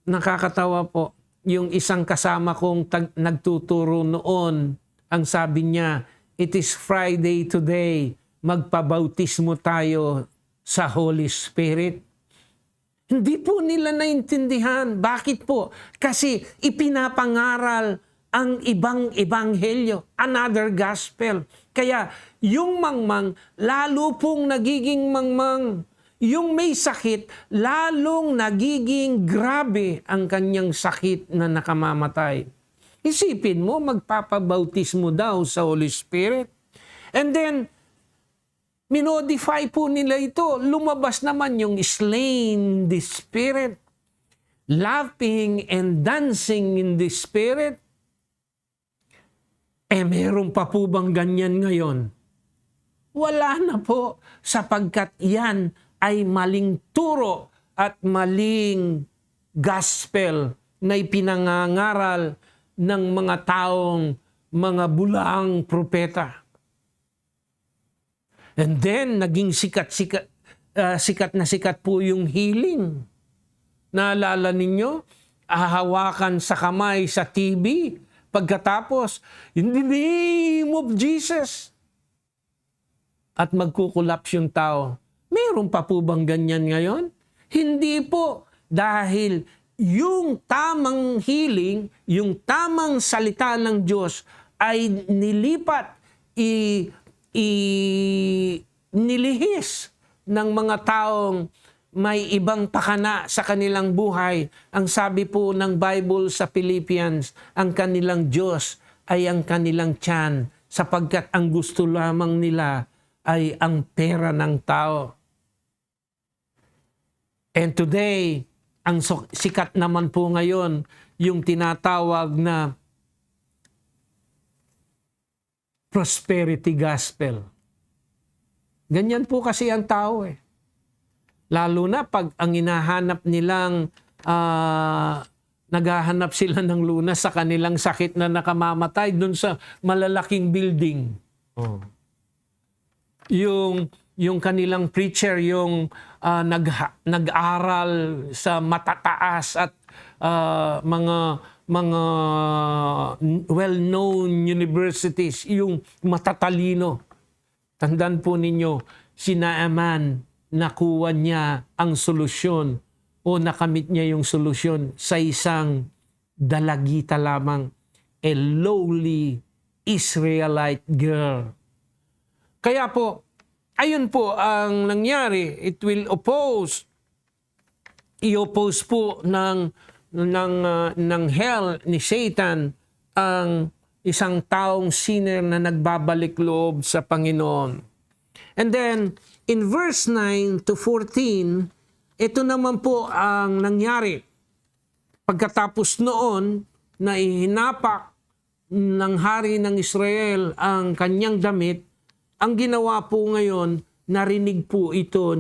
nakakatawa po, yung isang kasama kong nagtuturo noon, ang sabi niya, it is Friday today, magpabautismo tayo sa Holy Spirit. Hindi po nila naintindihan. Bakit po? Kasi ipinapangaral ang ibang ebanghelyo, another gospel. Kaya yung mangmang, lalo pong nagiging mangmang. Yung may sakit, lalong nagiging grabe ang kanyang sakit na nakamamatay. Isipin mo, magpapabautismo daw sa Holy Spirit. And then, minodify po nila ito. Lumabas naman yung slain in the Spirit, laughing and dancing in the Spirit. Meron pa po bang ganyan ngayon? Wala na po, sapagkat yan ay maling turo at maling gospel na ipinangangaral ng mga taong mga bulaang propeta. And then, naging sikat na sikat po yung healing. Naalala ninyo? Hahawakan sa kamay sa TV. Pagkatapos, in the name of Jesus. At magkukulaps yung tao. Meron pa po bang ganyan ngayon? Hindi po. Dahil yung tamang healing, yung tamang salita ng Diyos ay nilipat, nilihis ng mga taong may ibang pakana sa kanilang buhay. Ang sabi po ng Bible sa Philippians, ang kanilang Diyos ay ang kanilang tiyan, sapagkat ang gusto lamang nila ay ang pera ng tao. And today, ang sikat naman po ngayon, yung tinatawag na prosperity gospel. Ganyan po kasi ang tao eh. Lalo na pag ang hinahanap nilang naghahanap sila ng lunas sa kanilang sakit na nakamamatay dun sa malalaking building. Oh. Yung kanilang preacher, yung nag-aral sa matataas at mga well-known universities, yung matatalino. Tandaan po ninyo, si Naaman, nakuha niya ang solusyon o nakamit niya yung solusyon sa isang dalagita lamang, a lowly Israelite girl. Kaya po, ayun po ang nangyari. It will i-oppose po ng hell ni Satan ang isang taong sinner na nagbabalik loob sa Panginoon. And then, in verse 9 to 14, ito naman po ang nangyari. Pagkatapos noon na ihinapak ng hari ng Israel ang kanyang damit, ang ginawa po ngayon, narinig po ito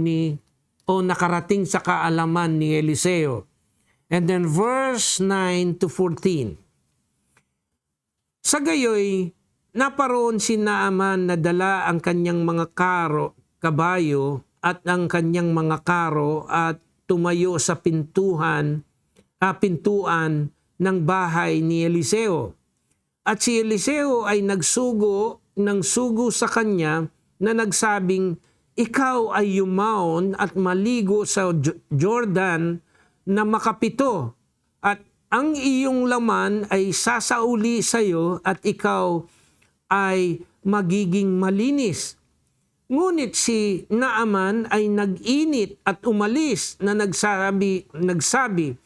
nakarating sa kaalaman ni Eliseo. And then verse 9 to 14. Sa gayoy, naparoon si Naaman na dala ang kanyang mga kabayo at ang kanyang mga karo at tumayo sa pintuan ng bahay ni Eliseo. At si Eliseo ay nagsugo sa kanya na nagsabing, ikaw ay yumaon at maligo sa Jordan na makapito, at ang iyong laman ay sasauli sa iyo at ikaw ay magiging malinis. Ngunit si Naaman ay nag-init at umalis na nagsabi,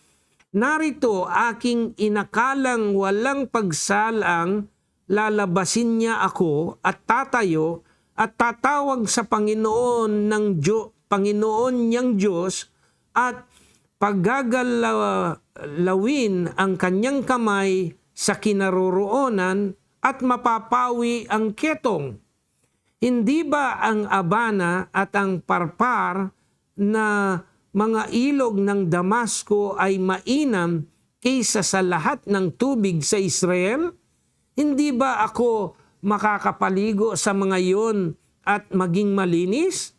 narito aking inakalang walang pagsalang, lalabasin niya ako at tatayo at tatawag sa Panginoon Panginoon niyang Diyos at paggagalawin ang kanyang kamay sa kinaroroonan at mapapawi ang ketong. Hindi ba ang Abana at ang Parpar na mga ilog ng Damasco ay mainam kaysa sa lahat ng tubig sa Israel? Hindi ba ako makakapaligo sa mga iyon at maging malinis?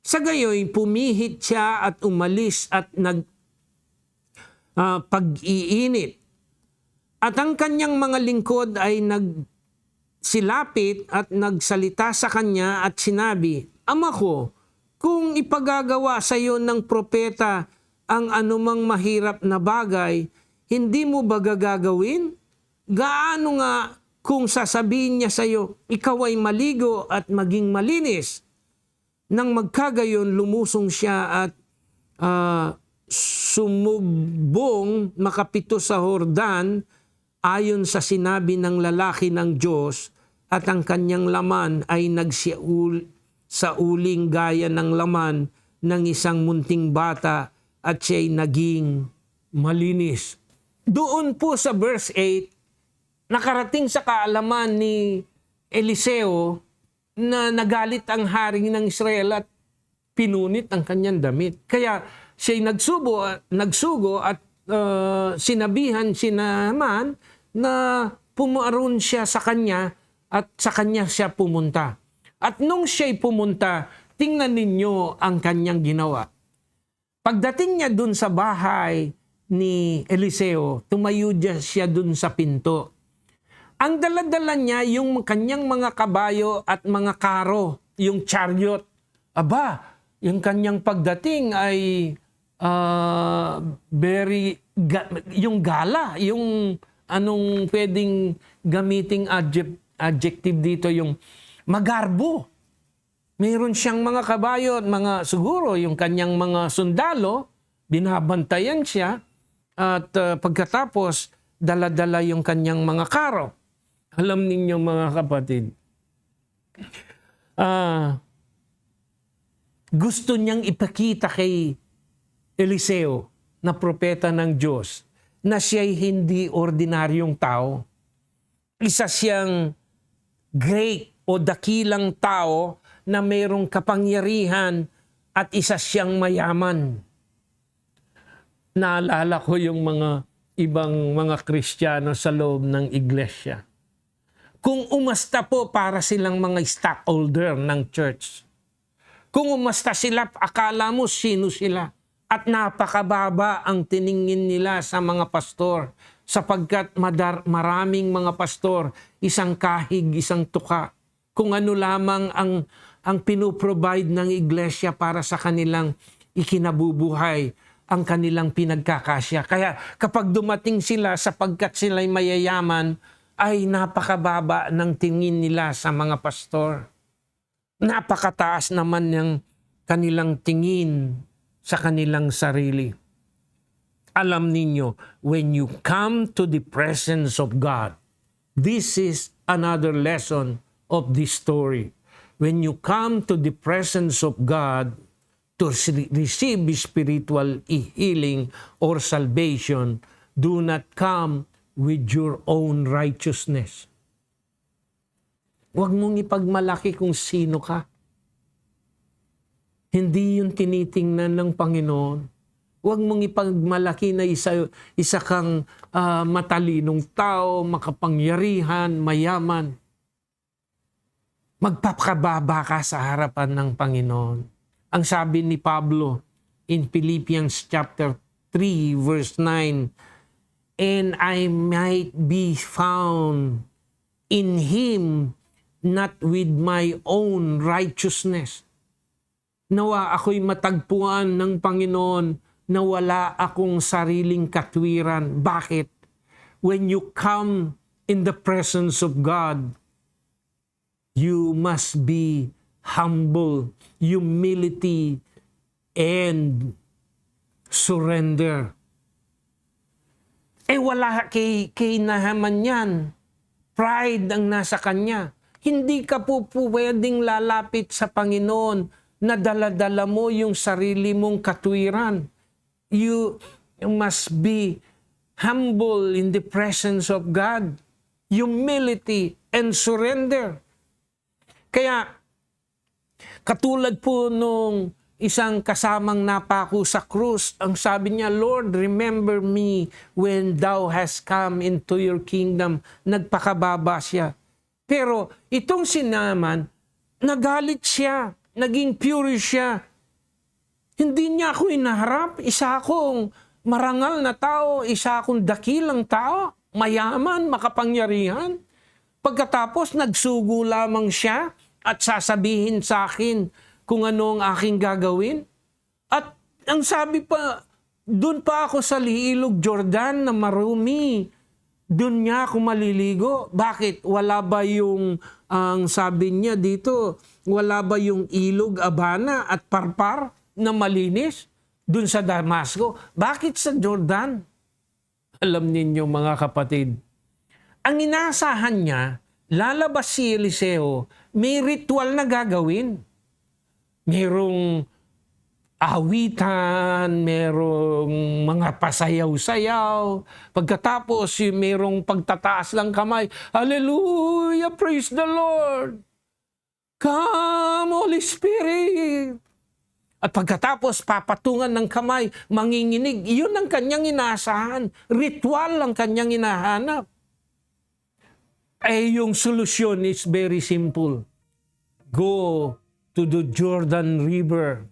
Sa gayoy, pumihit siya at umalis at pag-iinit. At ang kanyang mga lingkod ay silapit at nagsalita sa kanya at sinabi, Ama ko, kung ipagagawa sa iyo ng propeta ang anumang mahirap na bagay, hindi mo ba gagawin? Gaano nga kung sasabihin niya sa iyo, ikaw ay maligo at maging malinis? Nang magkagayon, lumusong siya at sumubong makapito sa Hordan ayon sa sinabi ng lalaki ng Diyos, at ang kanyang laman ay nagsiul sa uling gaya ng laman ng isang munting bata, at siya'y naging malinis. Doon po sa verse 8, nakarating sa kaalaman ni Eliseo na nagalit ang hari ng Israel at pinunit ang kanyang damit. Kaya siya'y nagsugo at sinabihan si Naaman na pumaroon siya sa kanya at sa kanya siya pumunta. At nung siya'y pumunta, tingnan ninyo ang kanyang ginawa. Pagdating niya dun sa bahay ni Eliseo, tumayo siya dun sa pinto. Ang dala-dala niya yung kanyang mga kabayo at mga karo, yung chariot. Aba, yung kanyang pagdating ay yung gala, yung anong pwedeng gamiting adjective dito, yung magarbo. Mayroon siyang mga kabayo at siguro yung kanyang mga sundalo, binabantayan siya, at pagkatapos dala-dala yung kanyang mga karo. Alam ninyo mga kapatid, gusto niyang ipakita kay Eliseo na propeta ng Diyos na siya'y hindi ordinaryong tao. Isa siyang great o dakilang tao na mayroong kapangyarihan at isa siyang mayaman. Naalala ko yung mga ibang mga Kristiyano sa loob ng iglesia. Kung umasta po, para silang mga stockholder ng church. Kung umasta sila, akala mo sino sila. At napakababa ang tiningin nila sa mga pastor, sapagkat maraming mga pastor, isang kahig, isang tuka. Kung ano lamang ang pinuprovide ng iglesia para sa kanilang ikinabubuhay, ang kanilang pinagkakasya. Kaya kapag dumating sila, sapagkat sila'y mayayaman, ay napakababa ng tingin nila sa mga pastor. Napakataas naman ng kanilang tingin sa kanilang sarili. Alam ninyo, when you come to the presence of God, this is another lesson of this story. When you come to the presence of God to receive spiritual healing or salvation, do not come with your own righteousness. Huwag mong ipagmalaki kung sino ka. Hindi yun tinitingnan ng Panginoon. Huwag mong ipagmalaki na isa kang matalinong tao, makapangyarihan, mayaman. Magpapakababa ka sa harapan ng Panginoon. Ang sabi ni Pablo in Philippians chapter 3 verse 9, and I might be found in Him, not with my own righteousness. Nawa ako'y matagpuan ng Panginoon na wala akong sariling katwiran. Bakit? When you come in the presence of God, you must be humble, humility, and surrender. Wala kay Naaman yan. Pride ang nasa kanya. Hindi ka po pwedeng lalapit sa Panginoon na dala-dala mo yung sarili mong katwiran. You must be humble in the presence of God. Humility and surrender. Kaya, katulad po nung isang kasamang napako sa krus, ang sabi niya, Lord, remember me when thou hast come into your kingdom. Nagpakababa siya. Pero itong si Naaman, nagalit siya, naging furious siya. Hindi niya ako inaharap, isa akong marangal na tao, isa akong dakilang tao, mayaman, makapangyarihan. Pagkatapos, nagsugo lamang siya at sasabihin sa akin kung ano ang aking gagawin. At ang sabi pa, doon pa ako sa Ilog Jordan na marumi. Doon niya ako maliligo. Bakit? Wala ba yung, ang sabi niya dito, wala ba yung ilog Abana at Parpar na malinis? Doon sa Damasco. Bakit sa Jordan? Alam ninyo mga kapatid, ang inaasahan niya, lalabas si Eliseo, may ritual na gagawin. Merong awitan, merong mga pasayaw-sayaw. Pagkatapos, merong pagtataas lang kamay. Hallelujah! Praise the Lord! Come, Holy Spirit! At pagkatapos, papatungan ng kamay, manginginig. Iyon ang kanyang inaasahan. Ritual ang kanyang hinahanap. Yung solusyon is very simple. Go to the Jordan River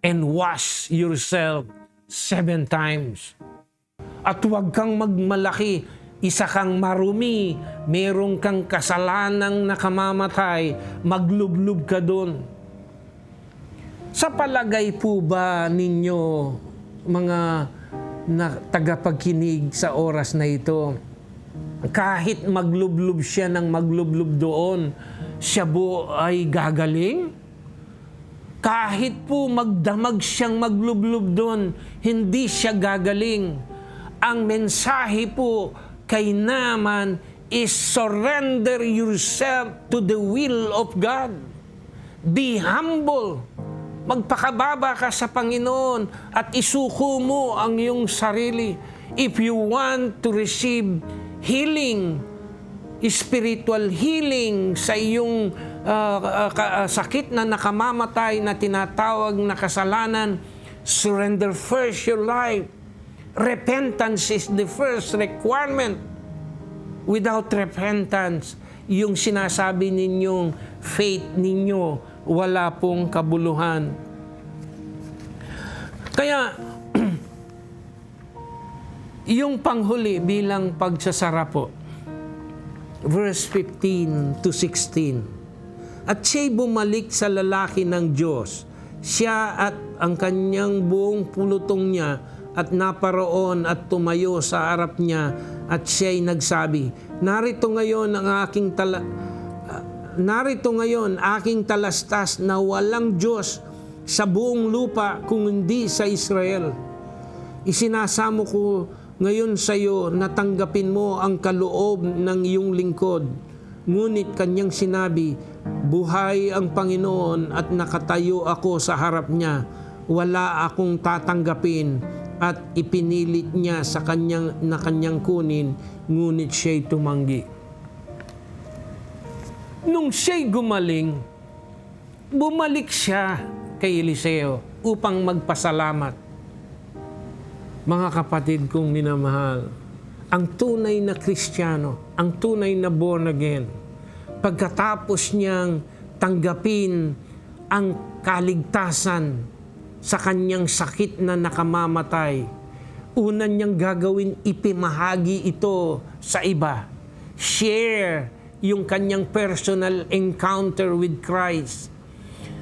and wash yourself 7 times. At huwag kang magmalaki, isa kang marumi, merong kang kasalanang nakamamatay, maglublub ka doon. Sa palagay po ba ninyo, mga tagapagkinig sa oras na ito, kahit maglublub siya ng maglublub doon, siya po ay gagaling? Kahit po magdamag siyang maglublub doon, hindi siya gagaling. Ang mensahe po kay Naaman is surrender yourself to the will of God. Be humble. Magpakababa ka sa Panginoon at isuko mo ang iyong sarili. If you want to receive healing, spiritual healing sa iyong sakit na nakamamatay na tinatawag na kasalanan, surrender first your life. Repentance is the first requirement. Without repentance, yung sinasabi ninyong faith ninyo, wala pong kabuluhan. Kaya, yung panghuli bilang pagsasara po, verse 15 to 16. At siya'y bumalik sa lalaki ng Diyos, siya at ang kanyang buong pulutong niya, at naparoon at tumayo sa harap niya, at siya'y nagsabi, narito ngayon aking talastas na walang Diyos sa buong lupa kung hindi sa Israel. Isinasamo ko ngayon sa iyo na tanggapin mo ang kaloob ng iyong lingkod. Ngunit kanyang sinabi, buhay ang Panginoon at nakatayo ako sa harap niya. Wala akong tatanggapin, at ipinilit niya sa kanyang kunin, ngunit siya'y tumanggi. Nung siya'y gumaling, bumalik siya kay Eliseo upang magpasalamat. Mga kapatid kong minamahal, ang tunay na Kristiyano, ang tunay na born again, pagkatapos niyang tanggapin ang kaligtasan sa kanyang sakit na nakamamatay, una niyang gagawin, ipimahagi ito sa iba. Share yung kanyang personal encounter with Christ.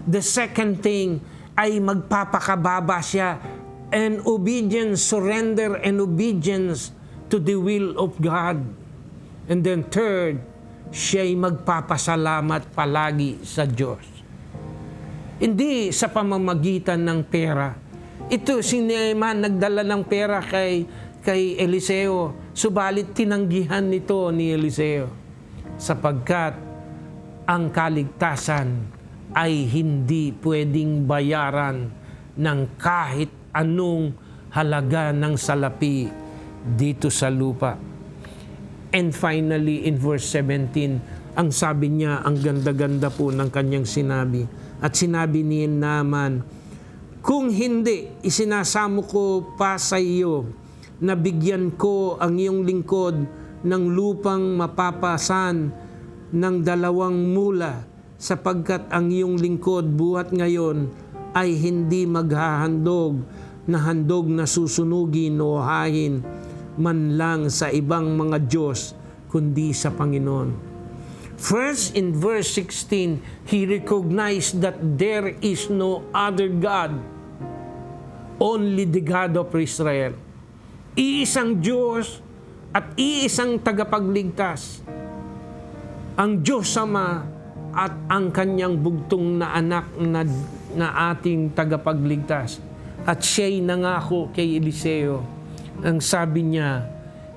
The second thing ay magpapakababa siya, and obedience, surrender and obedience to the will of God. And then third, siya'y magpapasalamat palagi sa Diyos. Hindi sa pamamagitan ng pera. Ito, si Naaman nagdala ng pera kay Eliseo, subalit tinanggihan nito ni Eliseo sapagkat ang kaligtasan ay hindi pwedeng bayaran ng kahit anong halaga ng salapi dito sa lupa. And finally, in verse 17, ang sabi niya, ang ganda-ganda po ng kanyang sinabi. At sinabi ni Naaman, kung hindi, isinasamo ko pa sa iyo na bigyan ko ang iyong lingkod ng lupang mapapasan ng 2 mula, sapagkat ang iyong lingkod buhat ngayon ay hindi maghahandog na susunugin o hahin man lang sa ibang mga Diyos, kundi sa Panginoon. First, in verse 16, he recognized that there is no other God, only the God of Israel. Iisang Diyos at iisang tagapagligtas. Ang Diyos Ama at ang kanyang bugtong na anak na ating tagapagligtas. At siya'y nangako kay Eliseo. Ang sabi niya,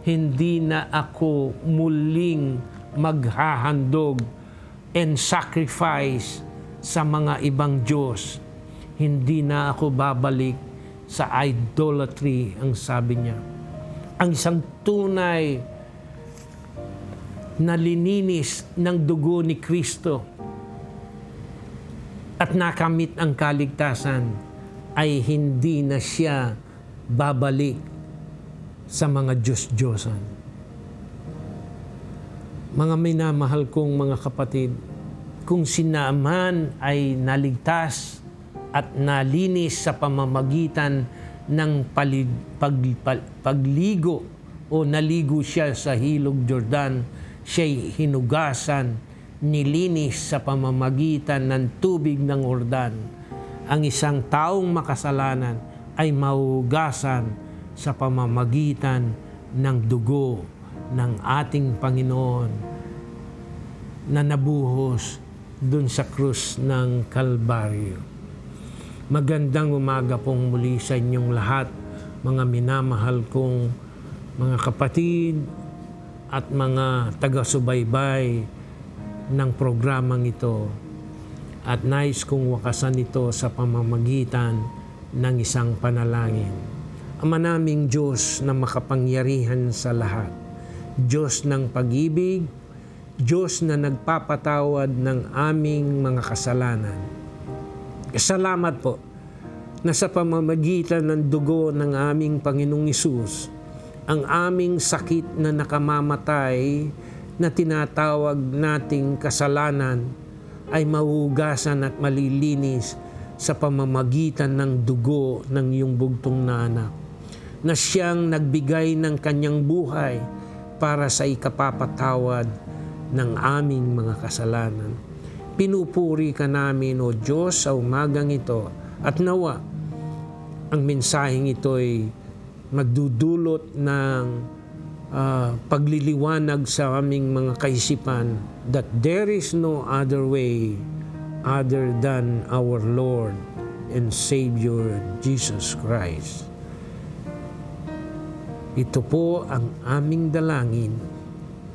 hindi na ako muling maghahandog and sacrifice sa mga ibang Diyos. Hindi na ako babalik sa idolatry, ang sabi niya. Ang isang tunay na lininis ng dugo ni Kristo at nakamit ang kaligtasan ay hindi na siya babalik sa mga Diyos-Diyosan. Mga minamahal kong mga kapatid, kung sinaman ay naligtas at nalinis sa pamamagitan ng pagligo o naligo siya sa Hilog Jordan, siya'y hinugasan, nilinis sa pamamagitan ng tubig ng Jordan. Ang isang taong makasalanan ay mahugasan sa pamamagitan ng dugo ng ating Panginoon na nabuhos dun sa krus ng Kalbaryo. Magandang umaga pong muli sa inyong lahat, mga minamahal kong mga kapatid at mga taga-subaybay ng programang ito. At nais kong wakasan ito sa pamamagitan ng isang panalangin. Ama naming Diyos na makapangyarihan sa lahat, Diyos ng pag-ibig, Diyos na nagpapatawad ng aming mga kasalanan. Salamat po na sa pamamagitan ng dugo ng aming Panginoong Hesus, ang aming sakit na nakamamatay na tinatawag nating kasalanan ay mahugasan at malilinis sa pamamagitan ng dugo ng iyong bugtong na anak, na siyang nagbigay ng kanyang buhay para sa ikapapatawad ng aming mga kasalanan. Pinupuri ka namin, O Diyos, sa umagang ito, at nawa ang mensaheng ito ay magdudulot ng pagliliwanag sa aming mga kaisipan that there is no other way other than our Lord and Savior Jesus Christ. Ito po ang aming dalangin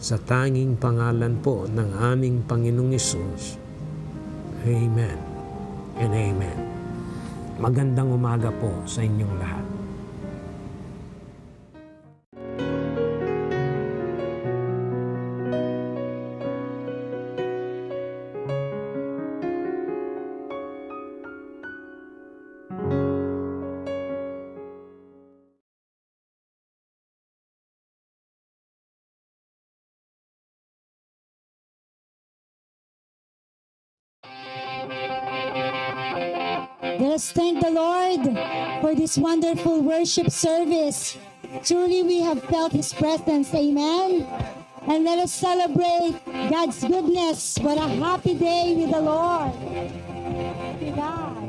sa tanging pangalan po ng aming Panginoong Hesus. Amen and amen. Magandang umaga po sa inyong lahat. Let us thank the Lord for this wonderful worship service. Truly we have felt His presence, amen? And let us celebrate God's goodness. What a happy day with the Lord. Thank God.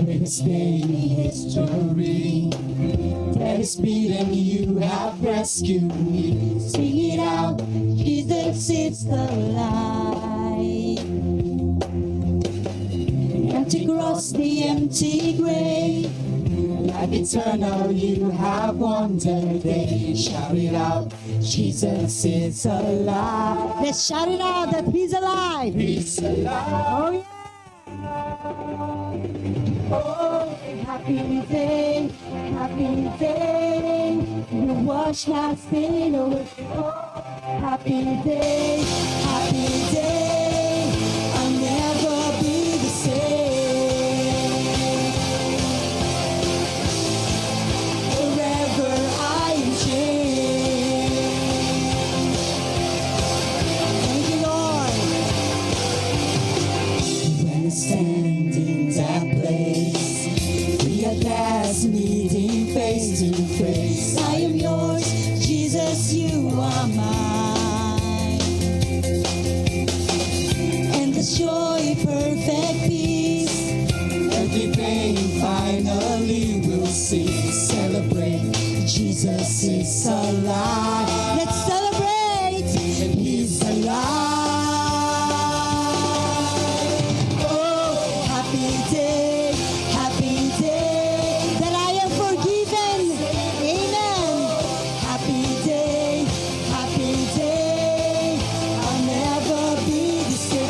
This day in history, that is beat and you have rescued me. Sing it out, Jesus is the light. To cross the empty grave, life eternal you have won today. Shout it out, Jesus is alive. Let's shout it out that He's alive. He's alive. Oh yeah. Oh, happy day, you wash my sin away. Oh, happy day, I'll never be the same. Forever I am changed. Thank you, Lord. When I stand in that place, we at last meeting face to face. I am yours, Jesus, you are mine. And the joy, perfect peace, every pain finally will cease. Celebrate, Jesus is alive. Let's celebrate, and He's alive. Oh, happy day that I am forgiven. Amen. Happy day, I'll never be the same.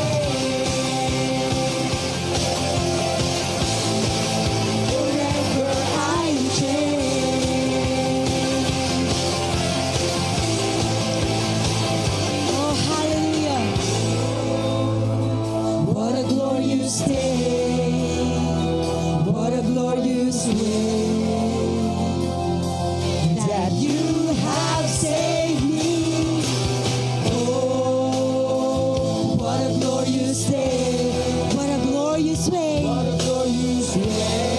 Forever I am changed. Oh, hallelujah. What a glorious day. What a glorious way that you have saved me. Oh, what a glorious day. What a glorious way. What a glorious way.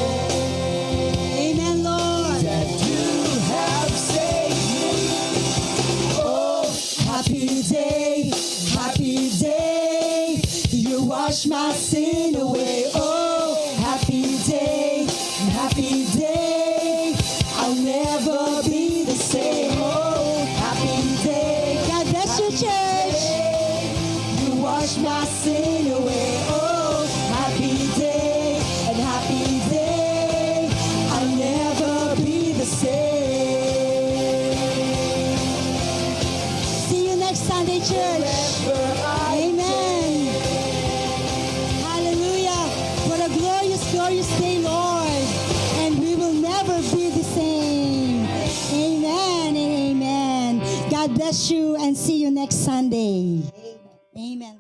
Amen, Lord. That you have saved me. Oh, happy day. You wash my sin away. Oh, happy day. I'll never be the same. Oh, happy day. God bless you, church. You wash my sin away. Oh, happy day. I'll never be the same. See you next Sunday, church. Amen. Hallelujah. What a glorious day, Lord. And we will never be the same. Amen and amen. God bless you and see you next Sunday. Amen.